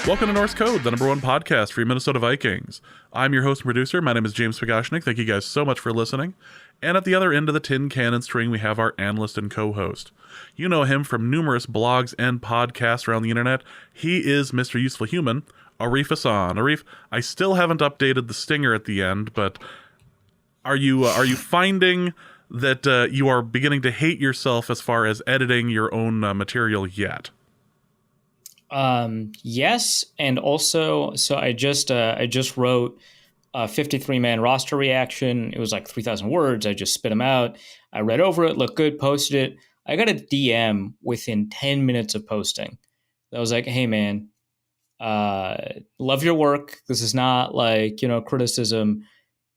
Welcome to Norse Code, the #1 podcast for your Minnesota Vikings. I'm your host and producer. My name is James Pagashnik. Thank you guys so much for listening. And at the other end of the tin cannon string, we have our analyst and co-host. You know him from numerous blogs and podcasts around the internet. He is Mr. Useful Human, Arif Hassan. Arif, I still haven't updated the stinger at the end, but are you finding that you are beginning to hate yourself as far as editing your own material yet? Yes, and also, so I just wrote a 53-man roster reaction. It was like 3,000 words. I just spit them out. I read over it, looked good, posted it. I got a DM within 10 minutes of posting. I was like, hey man, love your work. This is not like, criticism.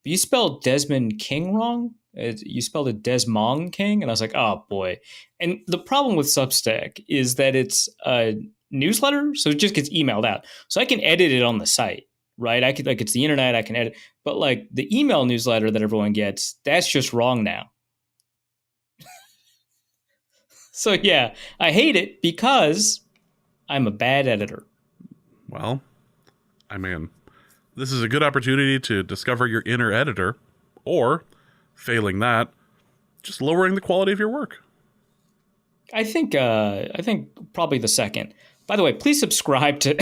But you spelled Desmond King wrong. You spelled it Desmond King. And I was like, oh boy. And the problem with Substack is that it's a newsletter, so it just gets emailed out. So I can edit it on the site, right? I could, like, it's the internet, I can edit. But like the email newsletter that everyone gets, that's just wrong now. So yeah, I hate it because I'm a bad editor. Well, I mean, this is a good opportunity to discover your inner editor, or, failing that, just lowering the quality of your work. I think probably the second. By the way, please subscribe to...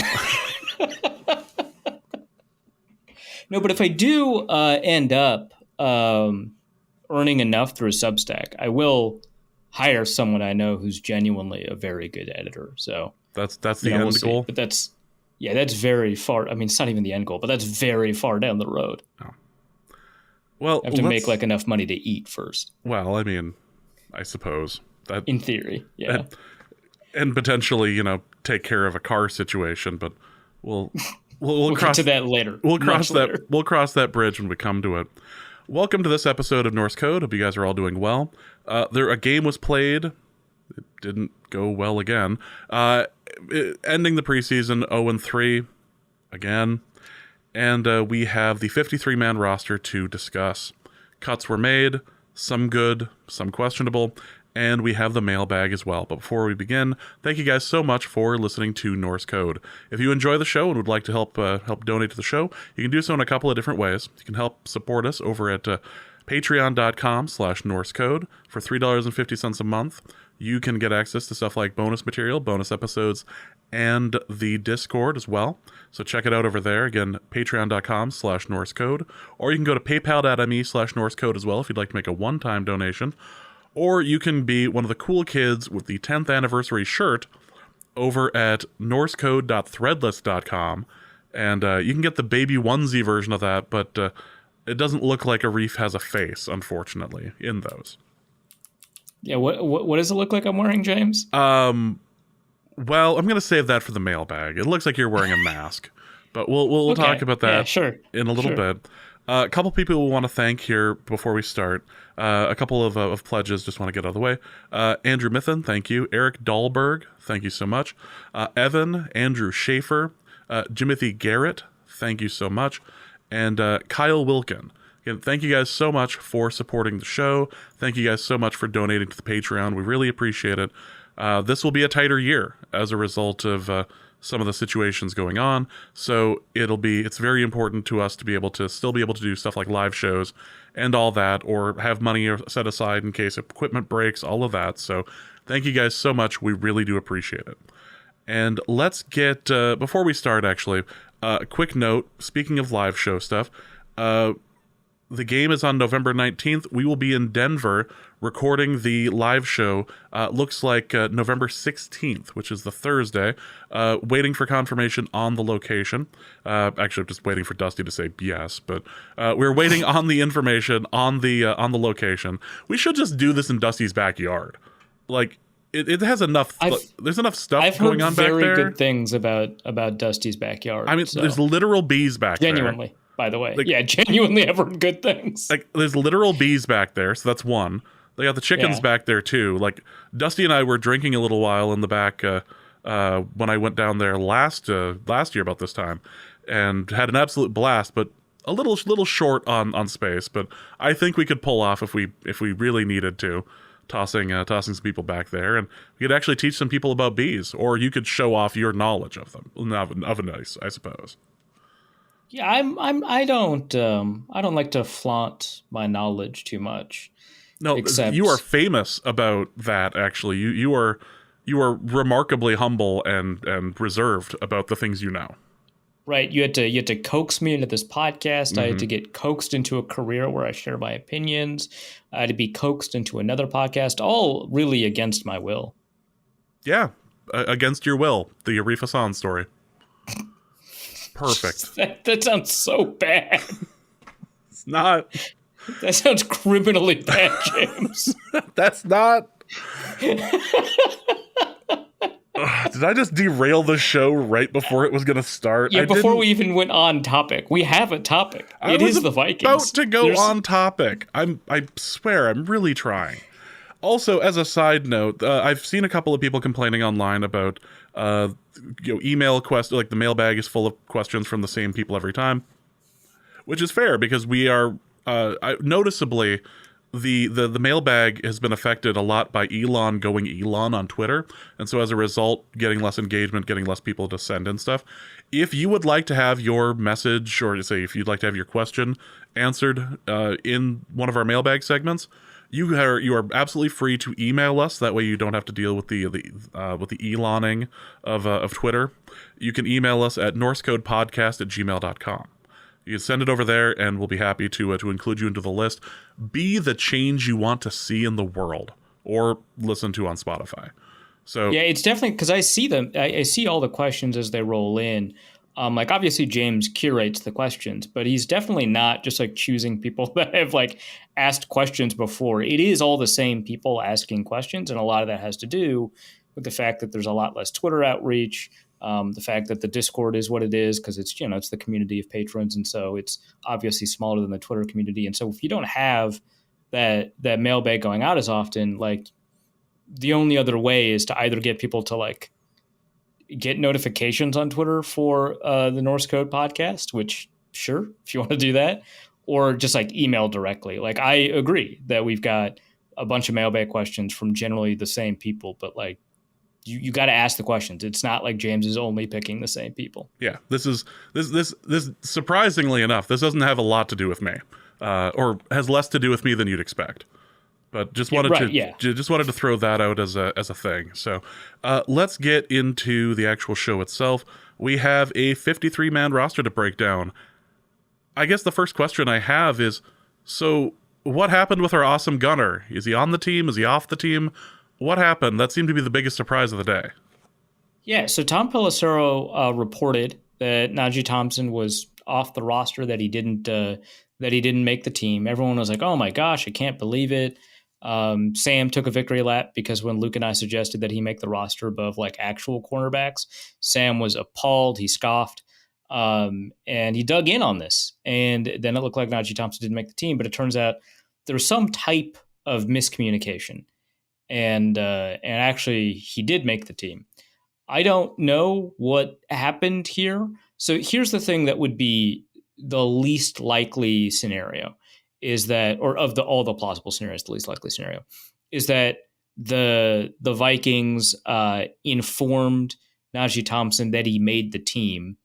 No, but if I do end up earning enough through Substack, I will hire someone I know who's genuinely a very good editor. So that's the end goal. But that's very far. I mean, it's not even the end goal, but that's very far down the road. Oh. Well, I have to make like enough money to eat first. Well, I mean, I suppose that in theory, yeah, and potentially, take care of a car situation, but we'll cross to that later. We'll cross that bridge when we come to it. Welcome to this episode of Norse Code. Hope you guys are all doing well. A game was played. It didn't go well again. Ending the preseason 0-3 again. And we have the 53-man roster to discuss. Cuts were made, some good, some questionable, and we have the mailbag as well. But before we begin, thank you guys so much for listening to Norse Code. If you enjoy the show and would like to help donate to the show, you can do so in a couple of different ways. You can help support us over at patreon.com/norsecode for $3.50 a month. You can get access to stuff like bonus material, bonus episodes, and the Discord as well. So check it out over there. Again, patreon.com/norsecode. Or you can go to paypal.me/norsecode as well if you'd like to make a one-time donation. Or you can be one of the cool kids with the 10th anniversary shirt over at norsecode.threadless.com. And you can get the baby onesie version of that, but it doesn't look like Arif has a face, unfortunately, in those. Yeah, what does it look like I'm wearing, James? Well, I'm going to save that for the mailbag. It looks like you're wearing a mask, but we'll okay. talk about that in a little bit. A couple people we want to thank here before we start. A couple of pledges, just want to get out of the way. Andrew Mithen, thank you. Eric Dahlberg, thank you so much. Evan, Andrew Schaefer, Jimothy Garrett, thank you so much. And Kyle Wilkin. Again, thank you guys so much for supporting the show. Thank you guys so much for donating to the Patreon. We really appreciate it. This will be a tighter year as a result of some of the situations going on. So it's very important to us to still be able to do stuff like live shows and all that, or have money set aside in case equipment breaks, all of that. So thank you guys so much. We really do appreciate it. And let's get, before we start actually, a quick note, speaking of live show stuff, the game is on November 19th. We will be in Denver recording the live show. Looks like November 16th, which is the Thursday. Waiting for confirmation on the location. Actually, I'm just waiting for Dusty to say yes, but we're waiting on the information on the location. We should just do this in Dusty's backyard. Like, it has enough. There's enough stuff going on back there. I've heard very good things about Dusty's backyard. I mean, there's literal bees back there. Genuinely. By the way, genuinely I've heard good things. Like, there's literal bees back there, so that's one. They got the chickens back there too. Like, Dusty and I were drinking a little while in the back when I went down there last year about this time, and had an absolute blast. But a little short on space. But I think we could pull off if we really needed to. tossing some people back there, and you could actually teach some people about bees, or you could show off your knowledge of them, of a nice, I suppose. Yeah, I don't like to flaunt my knowledge too much, No, you are except famous about that. Actually, you are remarkably humble and reserved about the things you know. right. You had to coax me into this podcast. I had to Hmm. get coaxed into a career where I share my opinions. I had to be coaxed into another podcast, all really against my will. Yeah, against your will, the Arif Hassan story. Perfect. That sounds so bad. It's not. That sounds criminally bad, James. That's not. Did I just derail the show right before it was going to start? Yeah, before we even went on topic, we have a topic. It is the Vikings. About to go on topic. I swear, I'm really trying. Also, as a side note, I've seen a couple of people complaining online about email questions. Like the mailbag is full of questions from the same people every time, which is fair because we are noticeably the mailbag has been affected a lot by Elon going Elon on Twitter, and so as a result, getting less engagement, getting less people to send in stuff. If you would like to have your message, or say if you'd like to have your question answered in one of our mailbag segments, you are absolutely free to email us. That way, you don't have to deal with the Eloning of Twitter. You can email us at norsecodepodcast@gmail.com. You can send it over there, and we'll be happy to include you into the list. Be the change you want to see in the world, or listen to on Spotify. So yeah, it's definitely because I see them. I see all the questions as they roll in. Like obviously James curates the questions, but he's definitely not just like choosing people that have like asked questions before. It is all the same people asking questions, and a lot of that has to do with the fact that there's a lot less Twitter outreach. The fact that the Discord is what it is because it's it's the community of patrons, and so it's obviously smaller than the Twitter community. And so if you don't have that mailbag going out as often, like the only other way is to either get people to like get notifications on Twitter for the Norse Code podcast, which sure, if you want to do that, or just like email directly. Like I agree that we've got a bunch of mailbag questions from generally the same people, but like you got to ask the questions. It's not like James is only picking the same people. yeah, this surprisingly enough, this doesn't have a lot to do with me, or has less to do with me than you'd expect. But just wanted just wanted to throw that out as a thing. So let's get into the actual show itself. We have a 53-man roster to break down. I guess the first question I have is, so what happened with our awesome gunner? Is he on the team? Is he off the team? What happened? That seemed to be the biggest surprise of the day. Yeah, so Tom Pelissero reported that Najee Thompson was off the roster, that he didn't make the team. Everyone was like, "Oh my gosh, I can't believe it." Sam took a victory lap because when Luke and I suggested that he make the roster above like actual cornerbacks, Sam was appalled. He scoffed, and he dug in on this. And then it looked like Najee Thompson didn't make the team, but it turns out there was some type of miscommunication, and actually he did make the team. I don't know what happened here. So here's the thing that would be the least likely scenario is that, or of all the plausible scenarios, the least likely scenario is that the Vikings informed Najee Thompson that he made the team,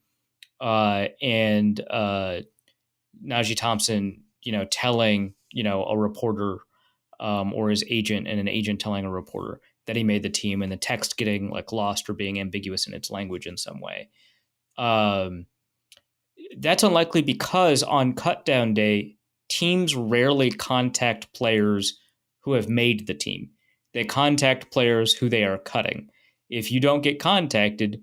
and Najee Thompson, telling a reporter or his agent, and an agent telling a reporter that he made the team, and the text getting like lost or being ambiguous in its language in some way. That's unlikely because on cutdown day, teams rarely contact players who have made the team. They contact players who they are cutting. If you don't get contacted,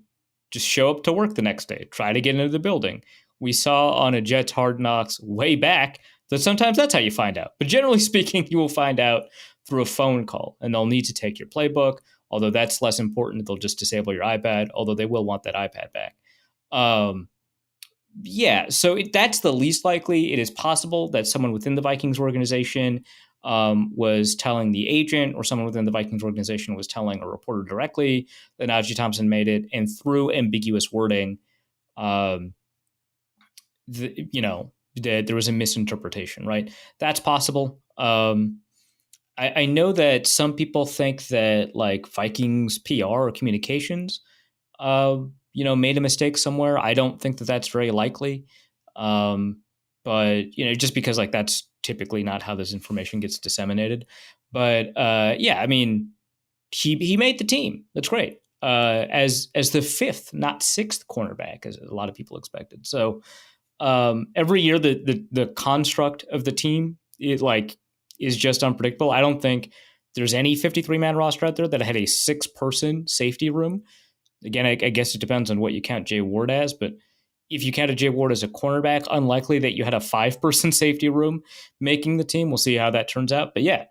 just show up to work the next day. Try to get into the building. We saw on a Jets Hard Knocks way back that sometimes that's how you find out. But generally speaking, you will find out through a phone call, and they'll need to take your playbook, although that's less important. They'll just disable your iPad, although they will want that iPad back. So that's the least likely. It is possible that someone within the Vikings organization was telling the agent, or someone within the Vikings organization was telling a reporter directly that Najee Thompson made it, and through ambiguous wording, that there was a misinterpretation, right? That's possible. I know that some people think that like Vikings PR or communications, uh, made a mistake somewhere. I don't think that that's very likely. Um, but just because like that's typically not how this information gets disseminated. But yeah, I mean, he made the team. That's great. As the fifth, not sixth cornerback, as a lot of people expected. So every year the construct of the team is just unpredictable. I don't think there's any 53-man roster out there that had a 6-person safety room. Again, I guess it depends on what you count Jay Ward as, but if you counted Jay Ward as a cornerback, unlikely that you had a 5-person safety room making the team. We'll see how that turns out. But yeah,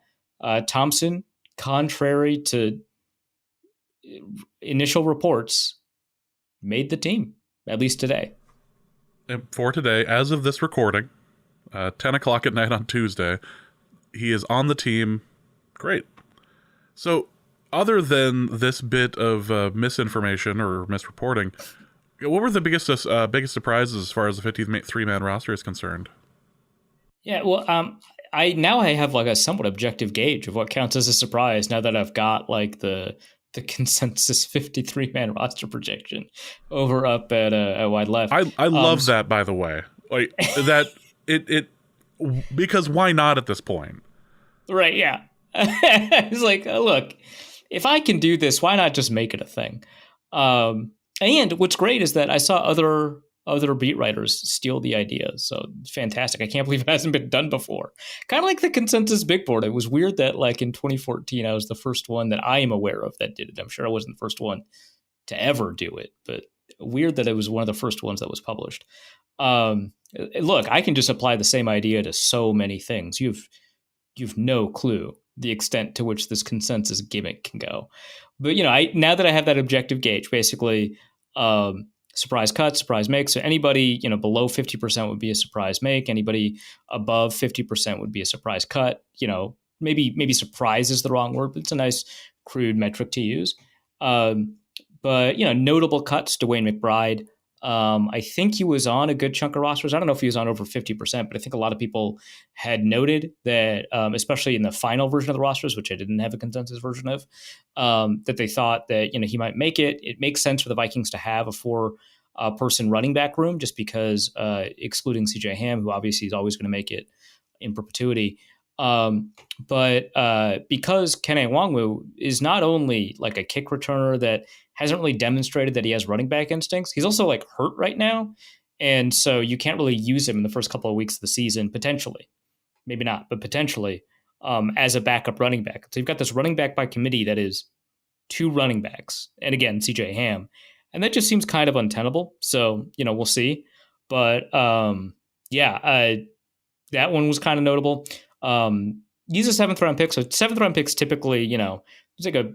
Thompson, contrary to initial reports, made the team, at least today. And for today, as of this recording, 10 o'clock at night on Tuesday, he is on the team. Great. So, other than this bit of misinformation or misreporting, what were the biggest surprises as far as the 53-man roster is concerned? Yeah, well, I have like a somewhat objective gauge of what counts as a surprise now that I've got like the consensus 53-man roster projection over up at Wide Left. I love that, by the way. Like that it because why not at this point? Right, yeah. It's like, look, if I can do this, why not just make it a thing? And what's great is that I saw other beat writers steal the idea. So fantastic. I can't believe it hasn't been done before. Kind of like the consensus big board. It was weird that like in 2014, I was the first one that I am aware of that did it. I'm sure I wasn't the first one to ever do it, but weird that it was one of the first ones that was published. Look, I can just apply the same idea to so many things. You've no clue the extent to which this consensus gimmick can go. But now that I have that objective gauge, basically, surprise cut, surprise make. So anybody below 50% would be a surprise make. Anybody above 50% would be a surprise cut. Maybe surprise is the wrong word, but it's a nice crude metric to use. But notable cuts: Dwayne McBride. I think he was on a good chunk of rosters. I don't know if he was on over 50%, but I think a lot of people had noted that, especially in the final version of the rosters, which I didn't have a consensus version of, that they thought that he might make it. It makes sense for the Vikings to have a 4-person running back room, just because excluding CJ Ham, who obviously is always going to make it in perpetuity. But because Kene Nwangwu is not only like a kick returner that hasn't really demonstrated that he has running back instincts, he's also like hurt right now. And so you can't really use him in the first couple of weeks of the season, potentially. Maybe not, but potentially as a backup running back. So you've got this running back by committee that is 2 running backs. And again, CJ Ham. And that just seems kind of untenable. So, we'll see. But that one was kind of notable. He's a 7th round pick. So 7th round picks typically, it's like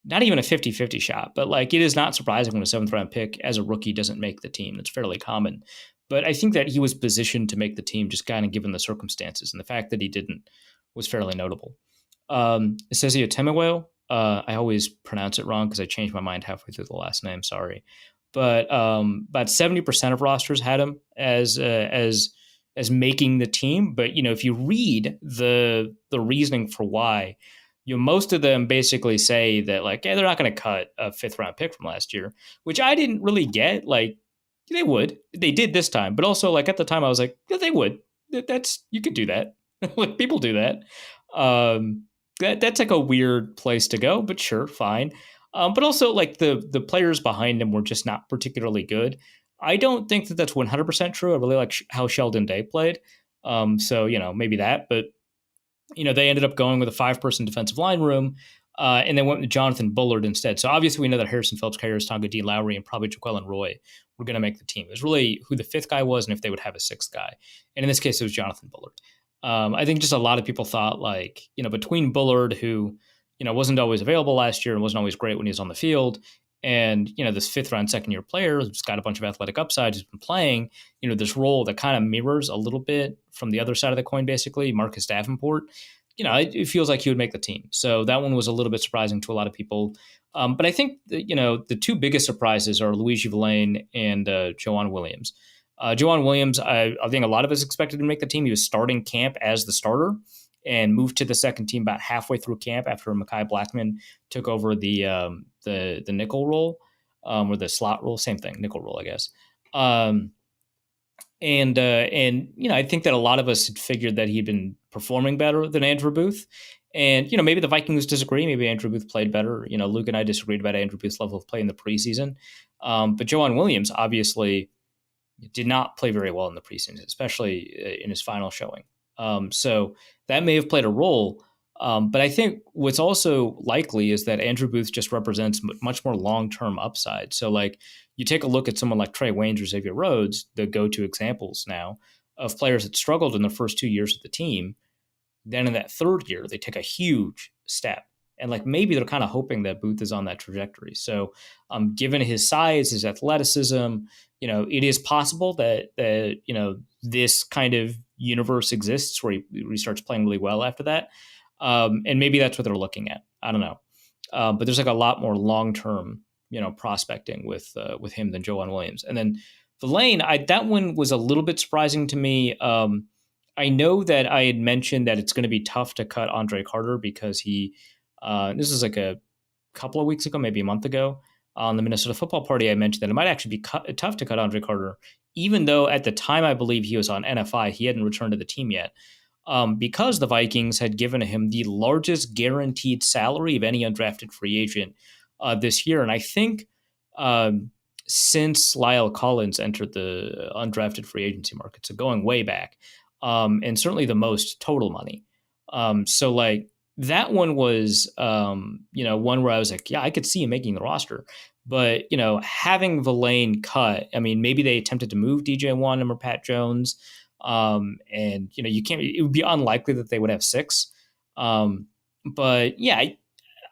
not even a 50-50 shot, but like it is not surprising when a 7th round pick as a rookie doesn't make the team. It's fairly common. But I think that he was positioned to make the team just kind of given the circumstances. And the fact that he didn't was fairly notable. Sezia Temeweo, I always pronounce it wrong because I changed my mind halfway through the last name. Sorry. But about 70% of rosters had him as making the team. But, if you read the reasoning for why, most of them basically say that like, they're not going to cut a 5th round pick from last year, which I didn't really get. Like they would, they did this time, but also like at the time I was like, yeah, they would. You could do that. Like people do that. That's like a weird place to go, but sure, fine. But also like the players behind him were just not particularly good. I don't think that that's 100% true. I really like how Sheldon Day played. So, maybe that, but they ended up going with a 5-person defensive line room, and they went with Jonathan Bullard instead. So obviously we know that Harrison Phillips, Kairos, Tonga D. Lowry, and probably Jaquelin Roy were going to make the team. It was really who the 5th guy was and if they would have a 6th guy. And in this case, it was Jonathan Bullard. I think just a lot of people thought like, between Bullard, who, wasn't always available last year and wasn't always great when he was on the field, and, this 5th round, 2nd-year player who's got a bunch of athletic upside, who's been playing, this role that kind of mirrors a little bit from the other side of the coin, basically, Marcus Davenport, it feels like he would make the team. So that one was a little bit surprising to a lot of people. But I think, the 2 biggest surprises are Luigi Villain and Joanne Williams. Joanne Williams, I think a lot of us expected to make the team. He was starting camp as the starter. and moved to the second team about halfway through camp after Mekhi Blackman took over the nickel role, or the slot role, same thing, nickel role, I guess. And I think that a lot of us had figured that he'd been performing better than Andrew Booth. And, maybe the Vikings disagree. Maybe Andrew Booth played better. Luke and I disagreed about Andrew Booth's level of play in the preseason. But Joejuan Williams obviously did not play very well in the preseason, especially in his final showing. So that may have played a role. But I think what's also likely is that Andrew Booth just represents much more long-term upside. So like you take a look at someone like Trey Waynes or Xavier Rhodes, the go-to examples now of players that struggled in the first 2 years of the team. Then in that third year, they take a huge step. And like maybe they're kind of hoping that Booth is on that trajectory. So given his size, his athleticism, it is possible that this kind of universe exists where he starts playing really well after that. And maybe that's what they're looking at. I don't know. But there's like a lot more long-term, prospecting with him than Joejuan Williams. And then Verlaine, that one was a little bit surprising to me. I know that I had mentioned that it's going to be tough to cut Andre Carter because this is like a couple of weeks ago, maybe a month ago, on the Minnesota Football Party, I mentioned that it might actually be tough to cut Andre Carter, even though at the time I believe he was on NFI, he hadn't returned to the team yet, because the Vikings had given him the largest guaranteed salary of any undrafted free agent this year. And I think since Lyle Collins entered the undrafted free agency market, so going way back, and certainly the most total money. So like that one was, one where I was like, yeah, I could see him making the roster. But, having Verlaine cut, I mean, maybe they attempted to move DJ Wonnum or Pat Jones. And, it would be unlikely that they would have six. But yeah,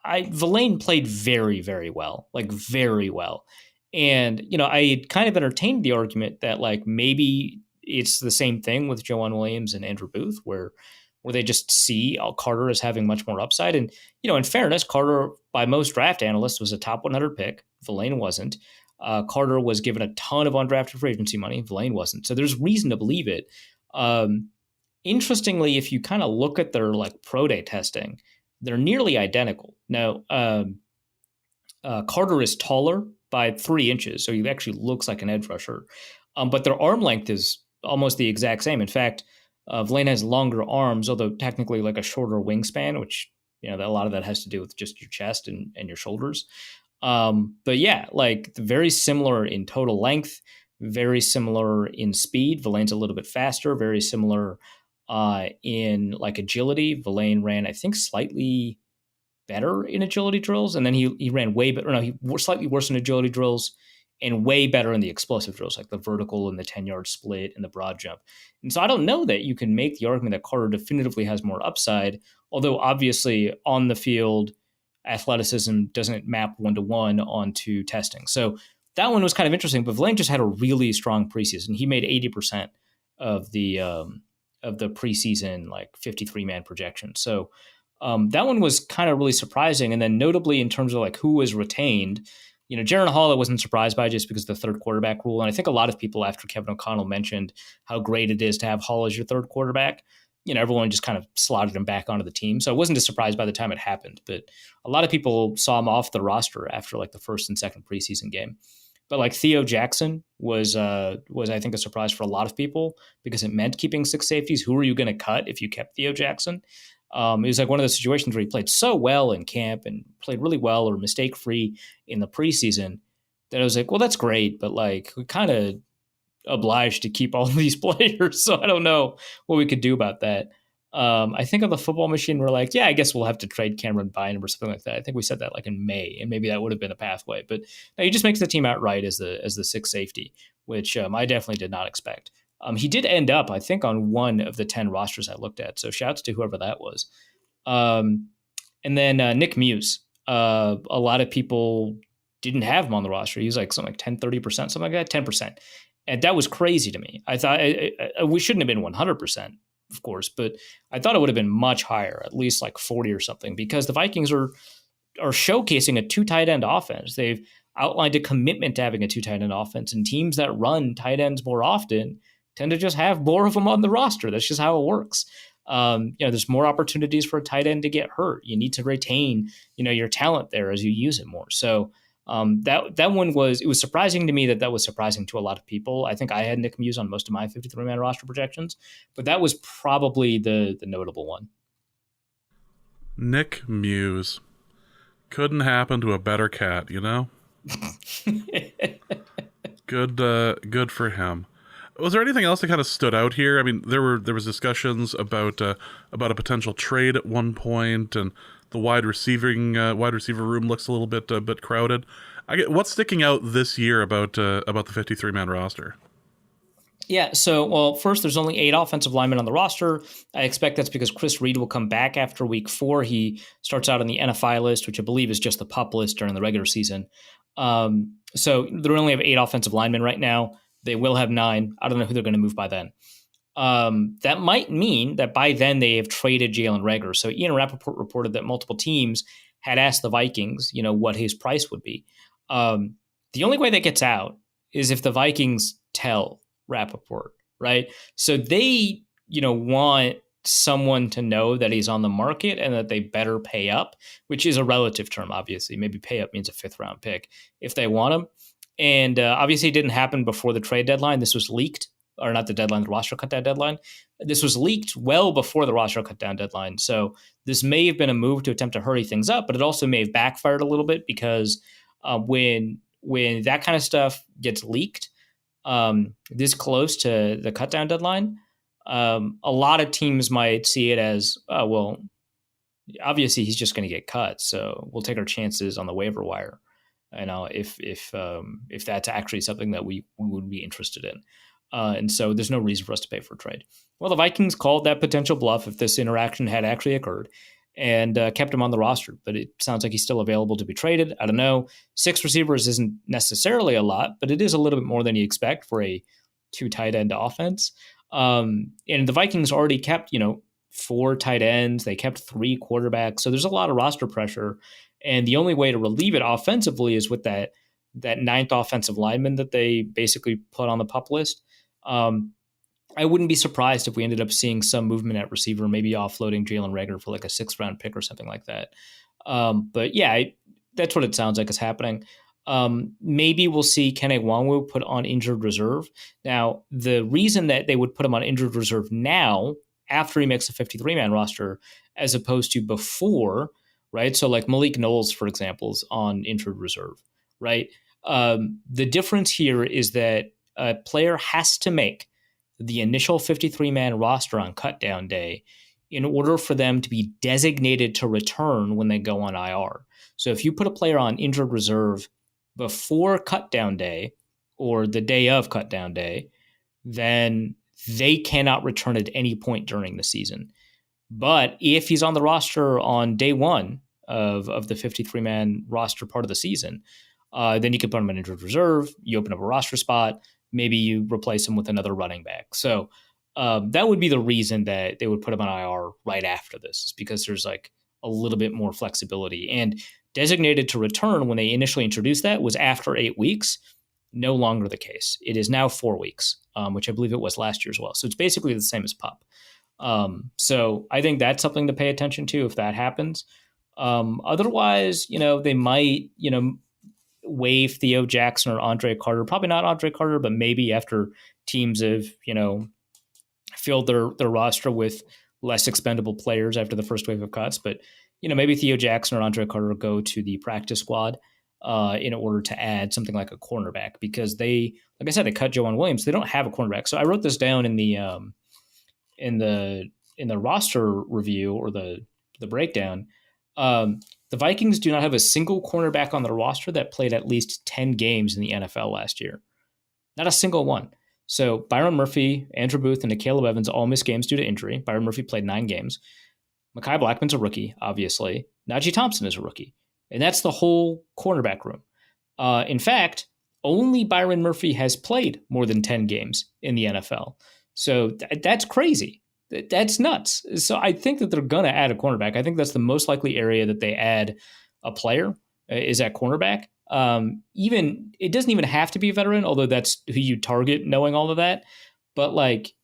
Verlaine played very, very well, like very well. And, I kind of entertained the argument that like maybe it's the same thing with Joejuan Williams and Andrew Booth, where they just see Carter as having much more upside. And, in fairness, Carter, by most draft analysts, was a top 100 pick. Verlaine wasn't. Carter was given a ton of undrafted free agency money. Verlaine wasn't. So there's reason to believe it. Interestingly, if you kind of look at their like pro day testing, they're nearly identical. Now, Carter is taller by 3 inches, so he actually looks like an edge rusher. But their arm length is almost the exact same. In fact, Verlaine has longer arms, although technically like a shorter wingspan, which, a lot of that has to do with just your chest and your shoulders. But yeah, like very similar in total length, very similar in speed. Verlaine's a little bit faster, very similar in like agility. Verlaine ran, I think, slightly better in agility drills. And then he ran way better. No, he was slightly worse in agility drills and way better in the explosive drills, like the vertical and the 10-yard split and the broad jump. And so I don't know that you can make the argument that Carter definitively has more upside, although obviously on the field, athleticism doesn't map one-to-one onto testing. So that one was kind of interesting, but Verlaine just had a really strong preseason. He made 80% of the preseason, like 53-man projection. So that one was kind of really surprising. And then notably in terms of like who was retained, Jaron Hall I wasn't surprised by just because of the third quarterback rule. And I think a lot of people after Kevin O'Connell mentioned how great it is to have Hall as your third quarterback, everyone just kind of slotted him back onto the team. So I wasn't a surprise by the time it happened, but a lot of people saw him off the roster after like the first and second preseason game. But like Theo Jackson was I think a surprise for a lot of people because it meant keeping 6 safeties. Who are you going to cut if you kept Theo Jackson? It was like one of those situations where he played so well in camp and played really well or mistake-free in the preseason that I was like, well, that's great, but like we kind of obliged to keep all of these players. So I don't know what we could do about that. I think on the football machine, we're like, yeah, I guess we'll have to trade Cameron Bynum or something like that. I think we said that like in May, and maybe that would have been a pathway. But no, he just makes the team outright as the 6th safety, which I definitely did not expect. He did end up, I think, on one of the 10 rosters I looked at. So shouts to whoever that was. And then Nick Muse. A lot of people didn't have him on the roster. He was like something like 10, 30%, something like that, 10%. And that was crazy to me. I thought we shouldn't have been 100%, of course, but I thought it would have been much higher, at least like 40 or something, because the Vikings are showcasing a 2 tight end offense. They've outlined a commitment to having a 2 tight end offense, and teams that run tight ends more often tend to just have more of them on the roster. That's just how it works. There's more opportunities for a tight end to get hurt. You need to retain, your talent there as you use it more. So that one it was surprising to me that was surprising to a lot of people. I think I had Nick Muse on most of my 53-man roster projections, but that was probably the notable one. Nick Muse. Couldn't happen to a better cat, Good for him. Was there anything else that kind of stood out here? I mean, there was discussions about a potential trade at one point, and the wide receiver room looks a little bit crowded. What's sticking out this year about the 53-man roster? Yeah, so, well, first, there's only 8 offensive linemen on the roster. I expect that's because Chris Reed will come back after week 4. He starts out on the NFI list, which I believe is just the PUP list during the regular season. So they only have 8 offensive linemen right now. They will have 9. I don't know who they're going to move by then. That might mean that by then they have traded Jalen Reagor. So Ian Rappaport reported that multiple teams had asked the Vikings, what his price would be. The only way that gets out is if the Vikings tell Rappaport, right? So they, want someone to know that he's on the market and that they better pay up, which is a relative term, obviously. Maybe pay up means a 5th round pick if they want him. And obviously it didn't happen before the trade deadline. This was leaked, or not the deadline, the roster cut down deadline. This was leaked well before the roster cut down deadline. So this may have been a move to attempt to hurry things up, but it also may have backfired a little bit because when that kind of stuff gets leaked, this close to the cut down deadline, a lot of teams might see it as, well, obviously he's just going to get cut, so we'll take our chances on the waiver wire. If that's actually something that we would be interested in. And so there's no reason for us to pay for a trade. Well, the Vikings called that potential bluff if this interaction had actually occurred and kept him on the roster. But it sounds like he's still available to be traded. I don't know. 6 receivers isn't necessarily a lot, but it is a little bit more than you expect for a 2 tight end offense. And the Vikings already kept, 4 tight ends. They kept 3 quarterbacks. So there's a lot of roster pressure. And the only way to relieve it offensively is with that 9th offensive lineman that they basically put on the PUP list. I wouldn't be surprised if we ended up seeing some movement at receiver, maybe offloading Jalen Reagor for like a 6th round pick or something like that. But yeah, that's what it sounds like is happening. Maybe we'll see Kene Nwangwu put on injured reserve. Now, the reason that they would put him on injured reserve now, after he makes a 53-man roster, as opposed to before, right? So like Malik Knowles, for example, is on injured reserve, right? The difference here is that a player has to make the initial 53-man roster on cutdown day in order for them to be designated to return when they go on IR. So if you put a player on injured reserve before cutdown day or the day of cutdown day, then they cannot return at any point during the season. But if he's on the roster on day 1 of the 53-man roster part of the season, then you can put him on injured reserve. You open up a roster spot. Maybe you replace him with another running back. So that would be the reason that they would put him on IR right after this, is because there's like a little bit more flexibility. And designated to return, when they initially introduced that, was after 8 weeks. No longer the case. It is now 4 weeks, which I believe it was last year as well. So it's basically the same as PUP. So I think that's something to pay attention to if that happens. Otherwise, they might, waive Theo Jackson or Andre Carter. Probably not Andre Carter, but maybe after teams have, filled their roster with less expendable players after the first wave of cuts. But, maybe Theo Jackson or Andre Carter go to the practice squad in order to add something like a cornerback, because they, like I said, they cut Joanne Williams. They don't have a cornerback. So I wrote this down in the roster review, or the breakdown. The Vikings do not have a single cornerback on their roster that played at least 10 games in the NFL last year. Not a single one. So Byron Murphy, Andrew Booth, and Caleb Evans all missed games due to injury. Byron Murphy played 9 games. Mekhi Blackman's a rookie, obviously. Najee Thompson is a rookie. And that's the whole cornerback room. In fact, only Byron Murphy has played more than 10 games in the NFL. So that's crazy. That's nuts. So I think that they're going to add a cornerback. I think that's the most likely area that they add a player is at cornerback. Even it doesn't even have to be a veteran, although that's who you target, knowing all of that. But like,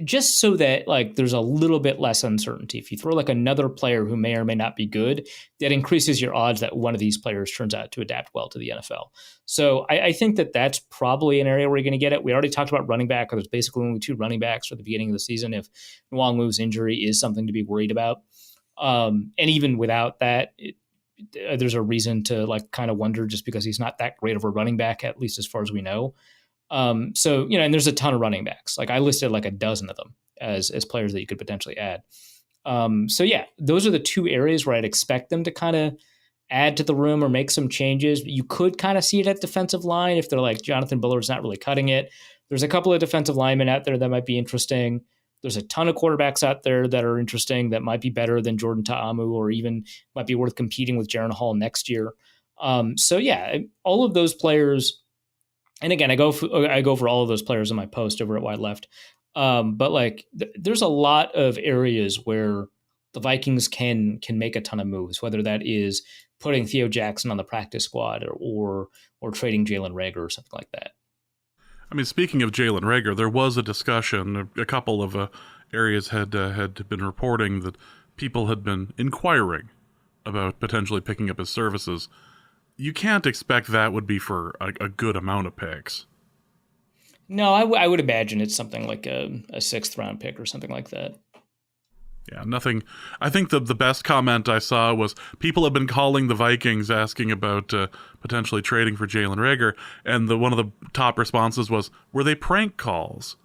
just so that like there's a little bit less uncertainty. If you throw like another player who may or may not be good, that increases your odds that one of these players turns out to adapt well to the NFL. So I think that that's probably an area where you're going to get it. We already talked about running back. There's basically only 2 running backs for the beginning of the season. If Nwangwu's injury is something to be worried about, and even without that, there's a reason to like kind of wonder just because he's not that great of a running back, at least as far as we know. So, and there's a ton of running backs. Like I listed like a dozen of them as players that you could potentially add. So yeah, those are the 2 areas where I'd expect them to kind of add to the room or make some changes. You could kind of see it at defensive line if they're like Jonathan Bullard's not really cutting it. There's a couple of defensive linemen out there that might be interesting. There's a ton of quarterbacks out there that are interesting that might be better than Jordan Ta'amu or even might be worth competing with Jaron Hall next year. So yeah, all of those players. And again, I go for all of those players in my post over at Wide Left. But like, there's a lot of areas where the Vikings can make a ton of moves, whether that is putting Theo Jackson on the practice squad or trading Jalen Reagor or something like that. I mean, speaking of Jalen Reagor, there was a discussion. A couple of areas had been reporting that people had been inquiring about potentially picking up his services. You can't expect that would be for a good amount of picks. No, I would imagine it's something like a 6th round pick or something like that. Yeah, nothing. I think the best comment I saw was people have been calling the Vikings asking about potentially trading for Jalen Reagor, and one of the top responses was, "Were they prank calls?"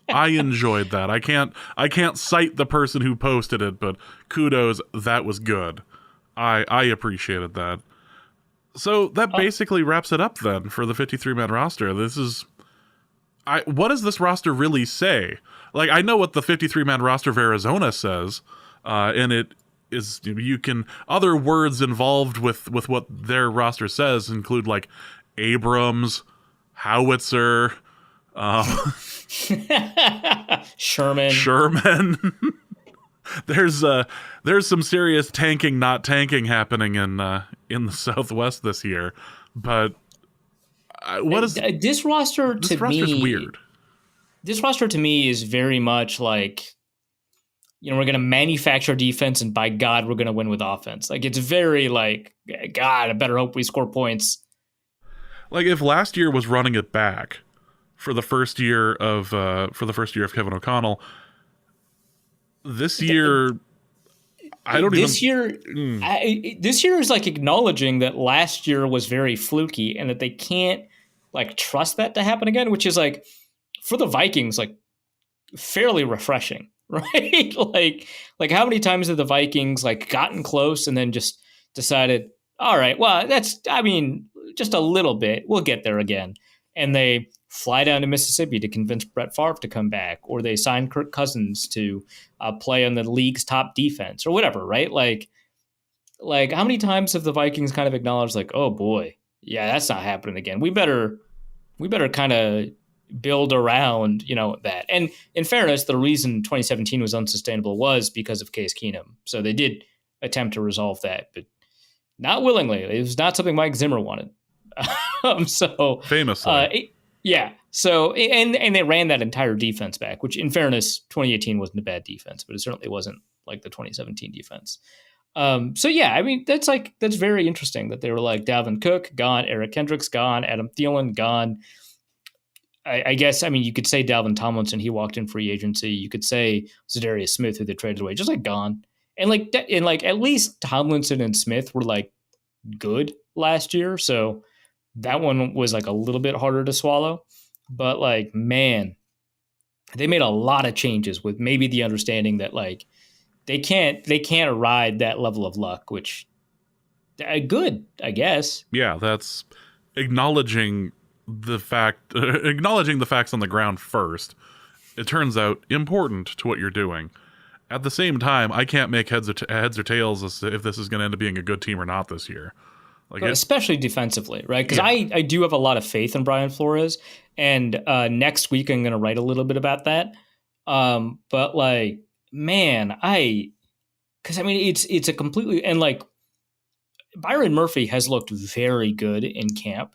I enjoyed that. I can't cite the person who posted it, but kudos, that was good. I appreciated that. So that basically wraps it up then for the 53-man roster. What does this roster really say? Like, I know what the 53-man roster of Arizona says, and it is, other words involved with what their roster says include like Abrams, Howitzer, Sherman. There's some serious tanking, not tanking happening in the Southwest this year, but what is this roster? This roster's weird. This roster to me is very much like, we're going to manufacture defense, and by God, we're going to win with offense. Like, it's very like, God, I better hope we score points. Like, if last year was running it back for the first year of Kevin O'Connell, this year, this year is like acknowledging that last year was very fluky and that they can't like trust that to happen again, which is like, for the Vikings, like fairly refreshing, right? like how many times have the Vikings like gotten close and then just decided, all right, well, just a little bit, we'll get there again. And they fly down to Mississippi to convince Brett Favre to come back, or they sign Kirk Cousins to play on the league's top defense or whatever, right? Like how many times have the Vikings kind of acknowledged like, oh boy, yeah, that's not happening again. We better kind of build around, that. And in fairness, the reason 2017 was unsustainable was because of Case Keenum. So they did attempt to resolve that, but not willingly. It was not something Mike Zimmer wanted. So famously, yeah. So and they ran that entire defense back, which in fairness, 2018 wasn't a bad defense, but it certainly wasn't like the 2017 defense. So yeah, that's very interesting that they were like Dalvin Cook gone, Eric Kendricks gone, Adam Thielen gone. I guess, you could say Dalvin Tomlinson, he walked in free agency. You could say Zadarius Smith, who they traded away, just like gone. And at least Tomlinson and Smith were like good last year. So that one was like a little bit harder to swallow. But like, man, they made a lot of changes with maybe the understanding that like they can't ride that level of luck, which good, I guess. Yeah, that's acknowledging the facts on the ground first. It turns out important to what you're doing. At the same time, I can't make heads or tails as if this is going to end up being a good team or not this year. Like, especially defensively, right? Because I do have a lot of faith in Brian Flores, and next week I'm going to write a little bit about that. But like, man, it's a completely, and like Byron Murphy has looked very good in camp.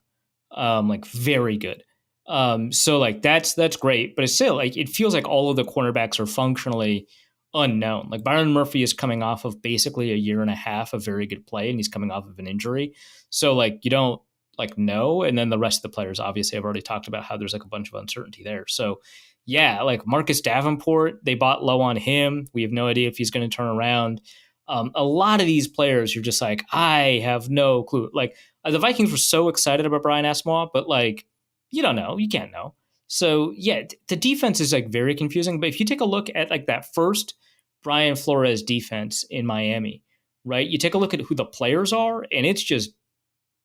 Like very good. So like that's great, but it's still like it feels like all of the cornerbacks are functionally unknown. Like Byron Murphy is coming off of basically a year and a half of very good play, and he's coming off of an injury. So like you don't like know, and then the rest of the players obviously I've already talked about how there's like a bunch of uncertainty there. So yeah, like Marcus Davenport, they bought low on him. We have no idea if he's going to turn around. A lot of these players, you're just like, I have no clue. Like the Vikings were so excited about Brian Asamoah, but like you don't know, you can't know. So yeah, the defense is like very confusing. But if you take a look at like that first Brian Flores defense in Miami, right? You take a look at who the players are, and it's just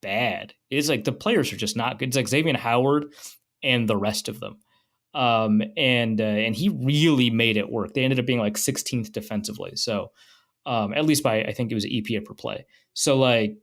bad. It's like the players are just not good. It's like Xavier Howard and the rest of them. And he really made it work. They ended up being like 16th defensively. So at least by I think it was EPA per play. So like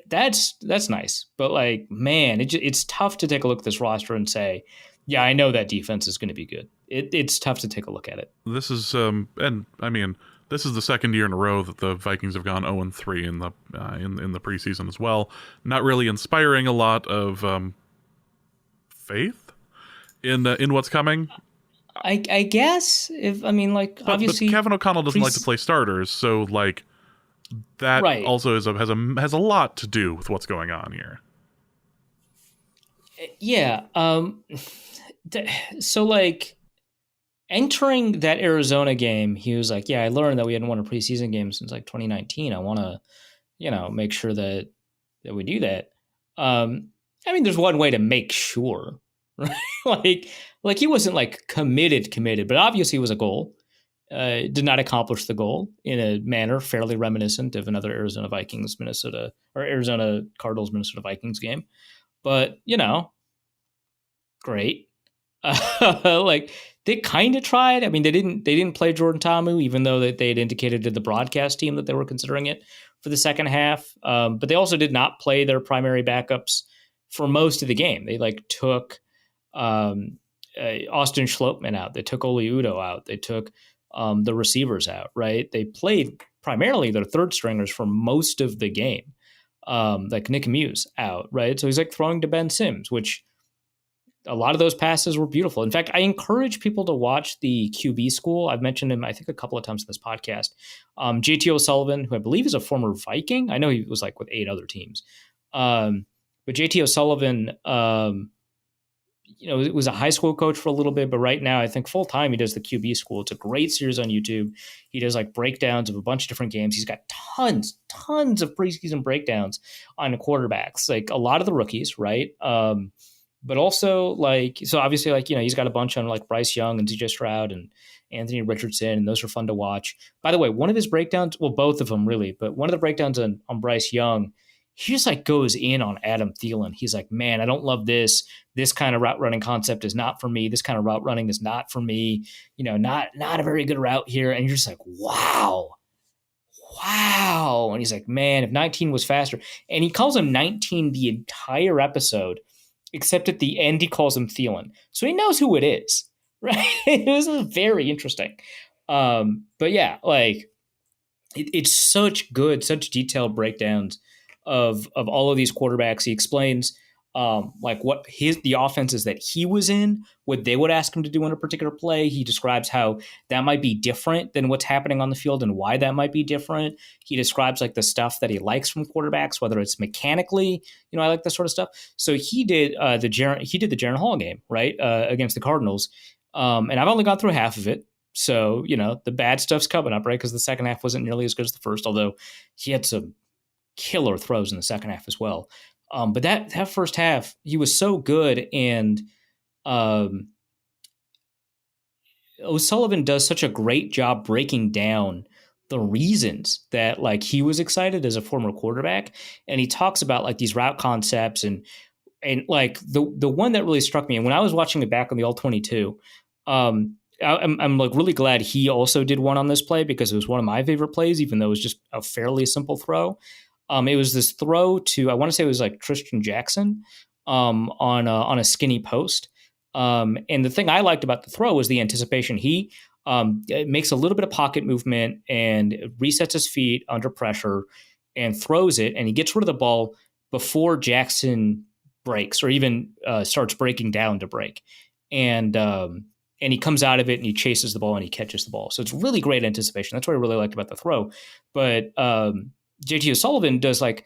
that's nice, but like man, it's tough to take a look at this roster and say, yeah, I know that defense is going to be good. It's tough to take a look at it. This is and I mean this is the second year in a row that the Vikings have gone 0-3 in the in the preseason as well. Not really inspiring a lot of faith in what's coming. I guess if I mean like obviously but Kevin O'Connell doesn't like to play starters, so like that right. also has a lot to do with what's going on here. Yeah. So like entering that Arizona game, he was like, yeah, I learned that we hadn't won a preseason game since like 2019. I want to, make sure that we do that. I mean, there's one way to make sure, right? like he wasn't like committed, but obviously it was a goal. Did not accomplish the goal in a manner fairly reminiscent of another Arizona Cardinals Minnesota Vikings game. But great. Like they kind of tried. I mean, they didn't play Jordan Ta'amu, even though they had indicated to the broadcast team that they were considering it for the second half. But they also did not play their primary backups for most of the game. They like took Austin Schlottman out. They took Oli Udoh out. They took the receivers out, right? They played primarily their third stringers for most of the game. Like Nick Muse out, right? So he's like throwing to Ben Sims, which a lot of those passes were beautiful. In fact, I encourage people to watch the QB school. I've mentioned him, I think, a couple of times in this podcast. JT O'Sullivan, who I believe is a former Viking. I know he was like with 8 other teams. But JT O'Sullivan, was a high school coach for a little bit, but right now I think full time he does the QB school. It's a great series on YouTube. He does like breakdowns of a bunch of different games. He's got tons of preseason breakdowns on the quarterbacks, like a lot of the rookies, right? But also like, so obviously like, he's got a bunch on like Bryce Young and CJ Stroud and Anthony Richardson, and those are fun to watch. By the way, one of his breakdowns, well, both of them really, but one of the breakdowns on Bryce Young, he just like goes in on Adam Thielen. He's like, man, I don't love this. This kind of route running concept is not for me. This kind of route running is not for me. Not a very good route here. And you're just like, wow. And he's like, man, if 19 was faster. And he calls him 19 the entire episode, except at the end he calls him Thielen. So he knows who it is, right? It was very interesting. But yeah, like it's such detailed breakdowns of all of these quarterbacks. He explains like what the offenses that he was in, what they would ask him to do in a particular play. He describes how that might be different than what's happening on the field and why that might be different. He describes like the stuff that he likes from quarterbacks, whether it's mechanically, I like that sort of stuff. So he did the Jaron Hall game, right, against the Cardinals, and I've only gone through half of it. So the bad stuff's coming up, right? Because the second half wasn't nearly as good as the first, although he had some killer throws in the second half as well. But that first half, he was so good, and O'Sullivan does such a great job breaking down the reasons that like he was excited as a former quarterback, and he talks about like these route concepts and like the one that really struck me, and when I was watching it back on the All-22, I'm like really glad he also did one on this play because it was one of my favorite plays, even though it was just a fairly simple throw. It was this throw to, I want to say it was like Tristan Jackson on a skinny post. And the thing I liked about the throw was the anticipation. He makes a little bit of pocket movement and resets his feet under pressure and throws it. And he gets rid of the ball before Jackson breaks or even starts breaking down to break. And he comes out of it and he chases the ball and he catches the ball. So it's really great anticipation. That's what I really liked about the throw. But JT O'Sullivan does like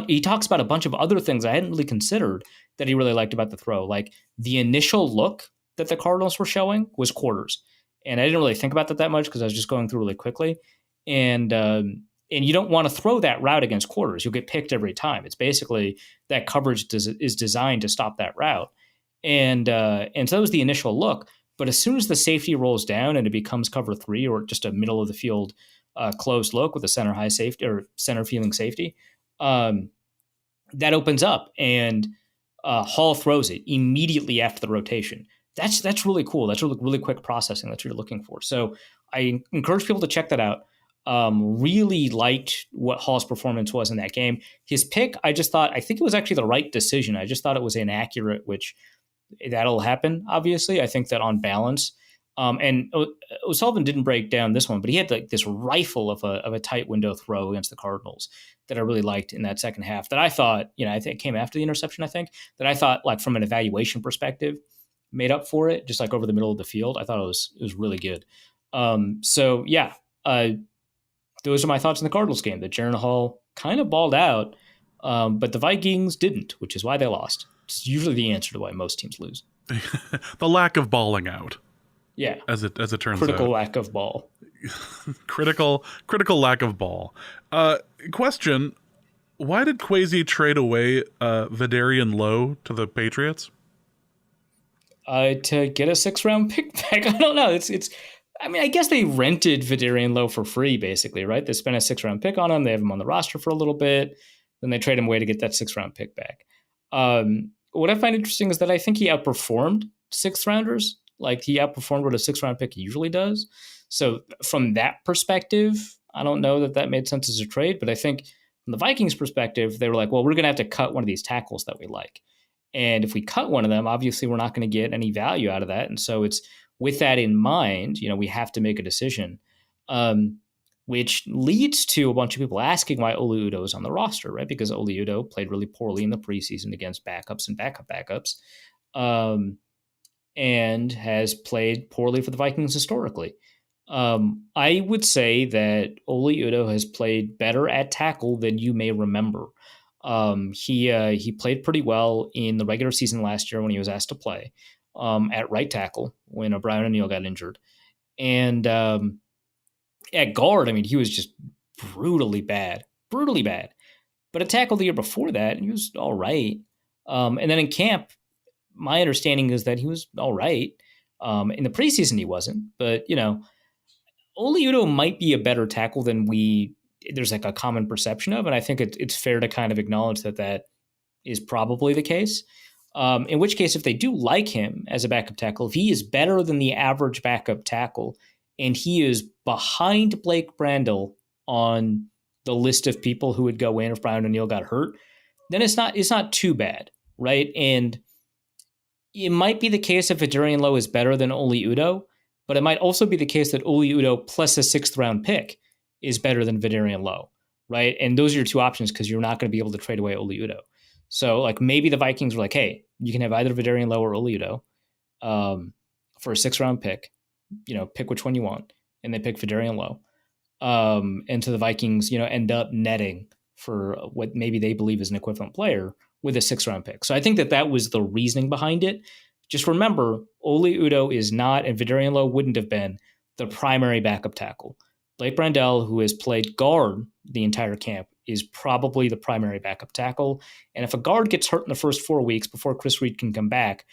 he talks about a bunch of other things I hadn't really considered that he really liked about the throw. Like the initial look that the Cardinals were showing was quarters. And I didn't really think about that much because I was just going through really quickly. And you don't want to throw that route against quarters. You'll get picked every time. It's basically that coverage is designed to stop that route. And so that was the initial look. But as soon as the safety rolls down and it becomes cover 3 or just a middle of the field closed look with a center high safety or center feeling safety, that opens up and Hall throws it immediately after the rotation. That's really cool. That's really quick processing that you're looking for. So I encourage people to check that out. Really liked what Hall's performance was in that game. His pick, I think it was actually the right decision. I just thought it was inaccurate, which that'll happen, obviously. I think that on balance, and O'Sullivan didn't break down this one, but he had like this rifle of a tight window throw against the Cardinals that I really liked in that second half that I thought, I think it came after the interception, that I thought like from an evaluation perspective made up for it, just like over the middle of the field. I thought it was really good. Those are my thoughts on the Cardinals game, that Jaren Hall kind of balled out, but the Vikings didn't, which is why they lost. It's usually the answer to why most teams lose. The lack of balling out. Yeah. As it turns out. Critical lack of ball. critical lack of ball. Question, why did Kwesi trade away Vidarian Lowe to the Patriots? To get a 6th-round pick back. I don't know. I guess they rented Vidarian Lowe for free, basically, right? They spent a 6th-round pick on him. They have him on the roster for a little bit. Then they trade him away to get that 6th-round pick back. What I find interesting is that I think he outperformed 6th-rounders. Like, he outperformed what a 6th-round pick usually does. So from that perspective, I don't know that made sense as a trade. But I think from the Vikings' perspective, they were like, well, we're going to have to cut one of these tackles that we like. And if we cut one of them, obviously we're not going to get any value out of that. And so it's with that in mind, we have to make a decision, which leads to a bunch of people asking why Oli Udoh is on the roster, right? Because Oli Udoh played really poorly in the preseason against backups and backups, and has played poorly for the Vikings historically. I would say that Oli Udoh has played better at tackle than you may remember. He played pretty well in the regular season last year when he was asked to play at right tackle when O'Brien O'Neal got injured. And at guard, he was just brutally bad. But at tackle the year before that, he was all right. And then in camp, my understanding is that he was all right. In the preseason, he wasn't. But, Oli Udoh might be a better tackle than there's like a common perception of. And I think it's fair to kind of acknowledge that is probably the case. In which case, if they do like him as a backup tackle, if he is better than the average backup tackle, and he is behind Blake Brandel on the list of people who would go in if Brian O'Neill got hurt, then it's not too bad, right? And it might be the case if Vidarian Lowe is better than Oli Udoh, but it might also be the case that Oli Udoh plus a 6th-round pick is better than Vidarian Lowe, right? And those are your two options because you're not going to be able to trade away Oli Udoh. So like maybe the Vikings were like, hey, you can have either Vidarian Lowe or Oli Udoh for a 6th-round pick. Pick which one you want. And they pick Vidarian Lowe. And so the Vikings, end up netting for what maybe they believe is an equivalent player with a 6th-round pick. So I think that was the reasoning behind it. Just remember, Oli Udoh is not, and Vidarian Lowe wouldn't have been, the primary backup tackle. Blake Brandel, who has played guard the entire camp, is probably the primary backup tackle. And if a guard gets hurt in the first 4 weeks before Chris Reed can come back,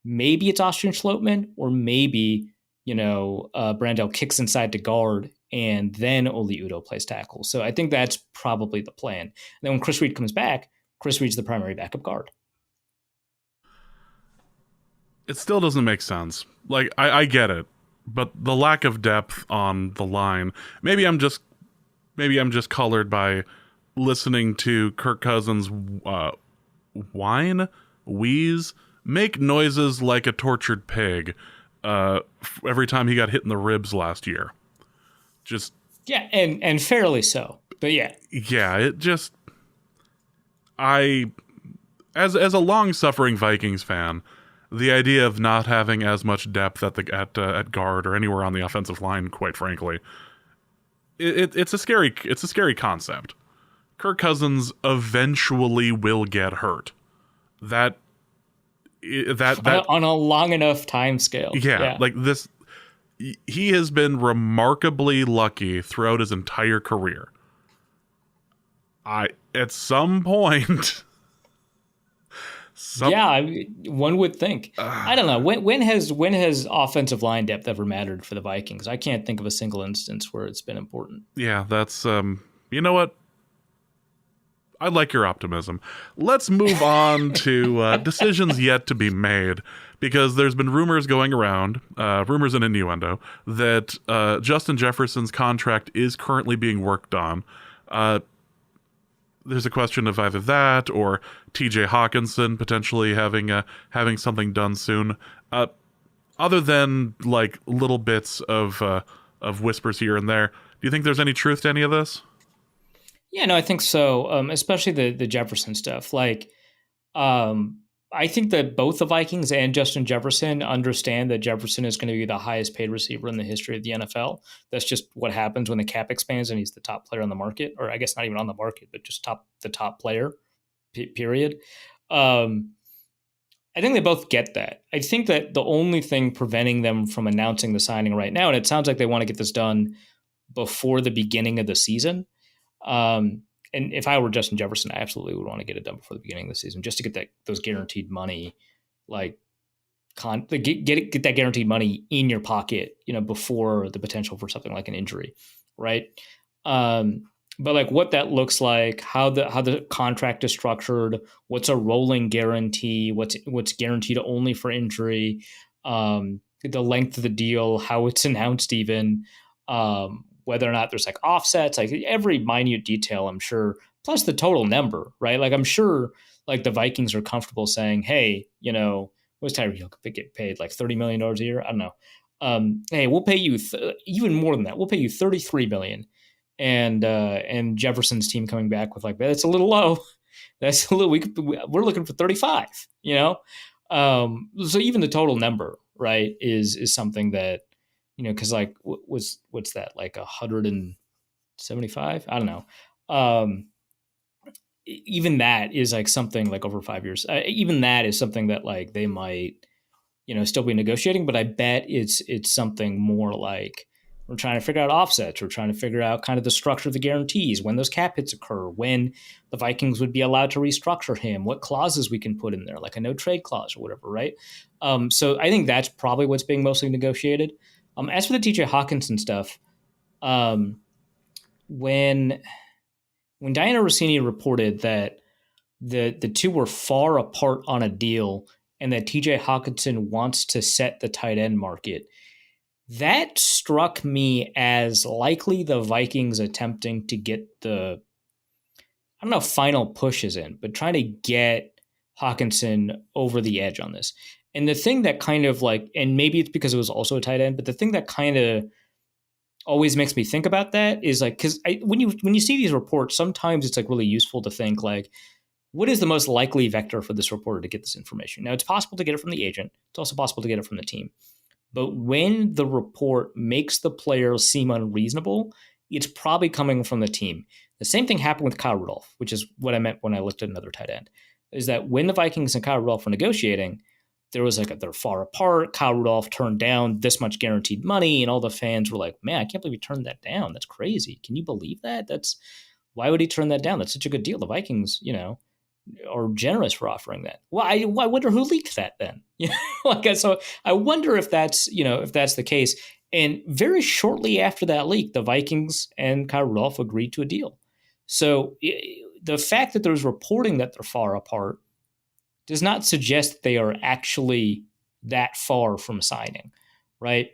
maybe it's Austin Schlottmann, or maybe, Brandel kicks inside to guard and then Oli Udoh plays tackle. So I think that's probably the plan. And then when Chris Reed comes back, Chris Reed's the primary backup guard. It still doesn't make sense. Like, I get it, but the lack of depth on the line, maybe I'm just colored by listening to Kirk Cousins wheeze, make noises like a tortured pig every time he got hit in the ribs last year. Just and fairly so. But yeah, it just I as a long-suffering Vikings fan, the idea of not having as much depth at guard or anywhere on the offensive line, quite frankly, it's a scary concept. Kirk Cousins eventually will get hurt. That on a long enough time scale. Yeah, like this, he has been remarkably lucky throughout his entire career. At some point, one would think. I don't know. When has offensive line depth ever mattered for the Vikings? I can't think of a single instance where it's been important. Yeah, that's you know what? I like your optimism. Let's move on to decisions yet to be made, because there's been rumors going around, rumors and innuendo, that Justin Jefferson's contract is currently being worked on. There's a question of either that or T.J. Hawkinson potentially having something done soon. Other than like little bits of whispers here and there, do you think there's any truth to any of this? Yeah, no, I think so. Especially the Jefferson stuff. Like, I think that both the Vikings and Justin Jefferson understand that Jefferson is going to be the highest paid receiver in the history of the NFL. That's just what happens when the cap expands and he's the top player on the market, or I guess not even on the market, but just the top player. Period. I think they both get that. I think that the only thing preventing them from announcing the signing right now, and it sounds like they want to get this done before the beginning of the season. And if I were Justin Jefferson, I absolutely would want to get it done before the beginning of the season, just to get those guaranteed money, like get that guaranteed money in your pocket, before the potential for something like an injury, right? But like what that looks like, how the contract is structured, what's a rolling guarantee, what's guaranteed only for injury, the length of the deal, how it's announced, even. Whether or not there's like offsets, like every minute detail, I'm sure, plus the total number, right? Like I'm sure like the Vikings are comfortable saying, hey, what's Tyreek Hill get paid, like $30 million a year? I don't know. Hey, we'll pay you even more than that. We'll pay you $33 million. And Jefferson's team coming back with like, that's a little low. That's a little, we're looking for 35, so even the total number, right, is something that, because like what's that, like 175? I don't know. Even that is like something like over 5 years. Even that is something that like they might, still be negotiating. But I bet it's something more like we're trying to figure out offsets. We're trying to figure out kind of the structure of the guarantees, when those cap hits occur, when the Vikings would be allowed to restructure him, what clauses we can put in there, like a no trade clause or whatever, right? So I think that's probably what's being mostly negotiated. As for the T.J. Hawkinson stuff, when Diana Rossini reported that the two were far apart on a deal and that T.J. Hawkinson wants to set the tight end market, that struck me as likely the Vikings attempting to get the, I don't know if final push is in, but trying to get Hawkinson over the edge on this. And the thing that kind of like, and maybe it's because it was also a tight end, but the thing that kind of always makes me think about that is like, because when you see these reports, sometimes it's like really useful to think like, what is the most likely vector for this reporter to get this information? Now, it's possible to get it from the agent. It's also possible to get it from the team. But when the report makes the player seem unreasonable, it's probably coming from the team. The same thing happened with Kyle Rudolph, which is what I meant when I looked at another tight end, is that when the Vikings and Kyle Rudolph were negotiating, there was like they're far apart. Kyle Rudolph turned down this much guaranteed money, and all the fans were like, man, I can't believe he turned that down. That's crazy. Can you believe that? Why would he turn that down? That's such a good deal. The Vikings, are generous for offering that. Well, I wonder who leaked that then. So I wonder if that's the case. And very shortly after that leak, the Vikings and Kyle Rudolph agreed to a deal. So the fact that there's reporting that they're far apart does not suggest that they are actually that far from signing, right?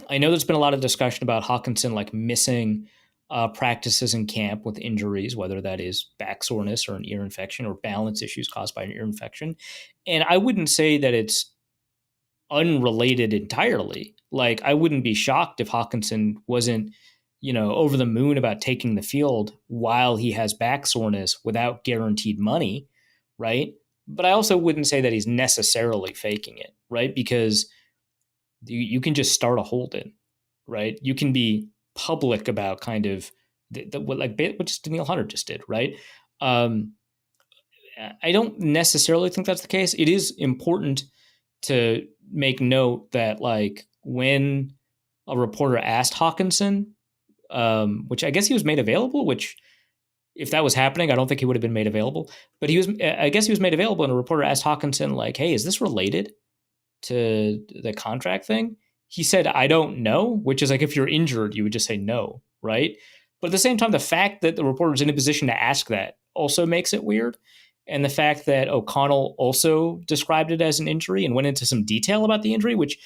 I know there's been a lot of discussion about Hawkinson like missing practices in camp with injuries, whether that is back soreness or an ear infection or balance issues caused by an ear infection. And I wouldn't say that it's unrelated entirely. Like, I wouldn't be shocked if Hawkinson wasn't, over the moon about taking the field while he has back soreness without guaranteed money, right? But I also wouldn't say that he's necessarily faking it, right? Because you can just start a hold in, right? You can be public about kind of what Daniil Hunter just did, right? Um, I don't necessarily think that's the case. It is important to make note that like when a reporter asked Hawkinson, which I guess he was made available, which if that was happening, I don't think he would have been made available. But I guess he was made available, and a reporter asked Hawkinson, like, hey, is this related to the contract thing? He said, I don't know, which is like if you're injured, you would just say no, right? But at the same time, the fact that the reporter's in a position to ask that also makes it weird. And the fact that O'Connell also described it as an injury and went into some detail about the injury, which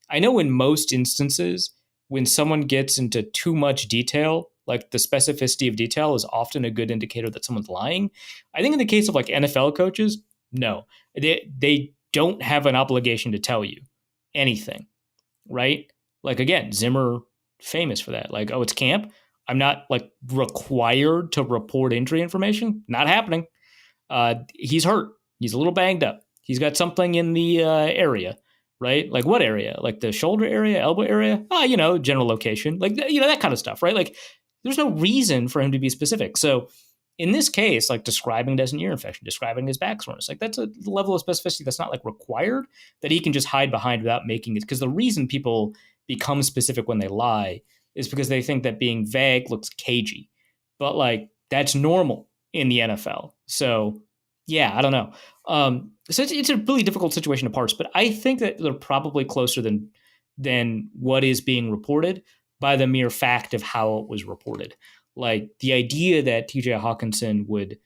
I know in most instances, when someone gets into too much detail, like the specificity of detail is often a good indicator that someone's lying. I think in the case of like NFL coaches, no, they don't have an obligation to tell you anything, right? Like again, Zimmer famous for that. Like, oh, it's camp. I'm not like required to report injury information. Not happening. He's hurt. He's a little banged up. He's got something in the area, right? Like what area? Like the shoulder area, elbow area? General location. Like, that kind of stuff, right? Like there's no reason for him to be specific. So in this case, like describing it as an ear infection, describing his back soreness, like that's a level of specificity that's not like required that he can just hide behind without making it. Because the reason people become specific when they lie is because they think that being vague looks cagey. But like that's normal in the NFL. So yeah, I don't know. So it's a really difficult situation to parse, but I think that they're probably closer than what is being reported by the mere fact of how it was reported. Like the idea that TJ Hawkinson would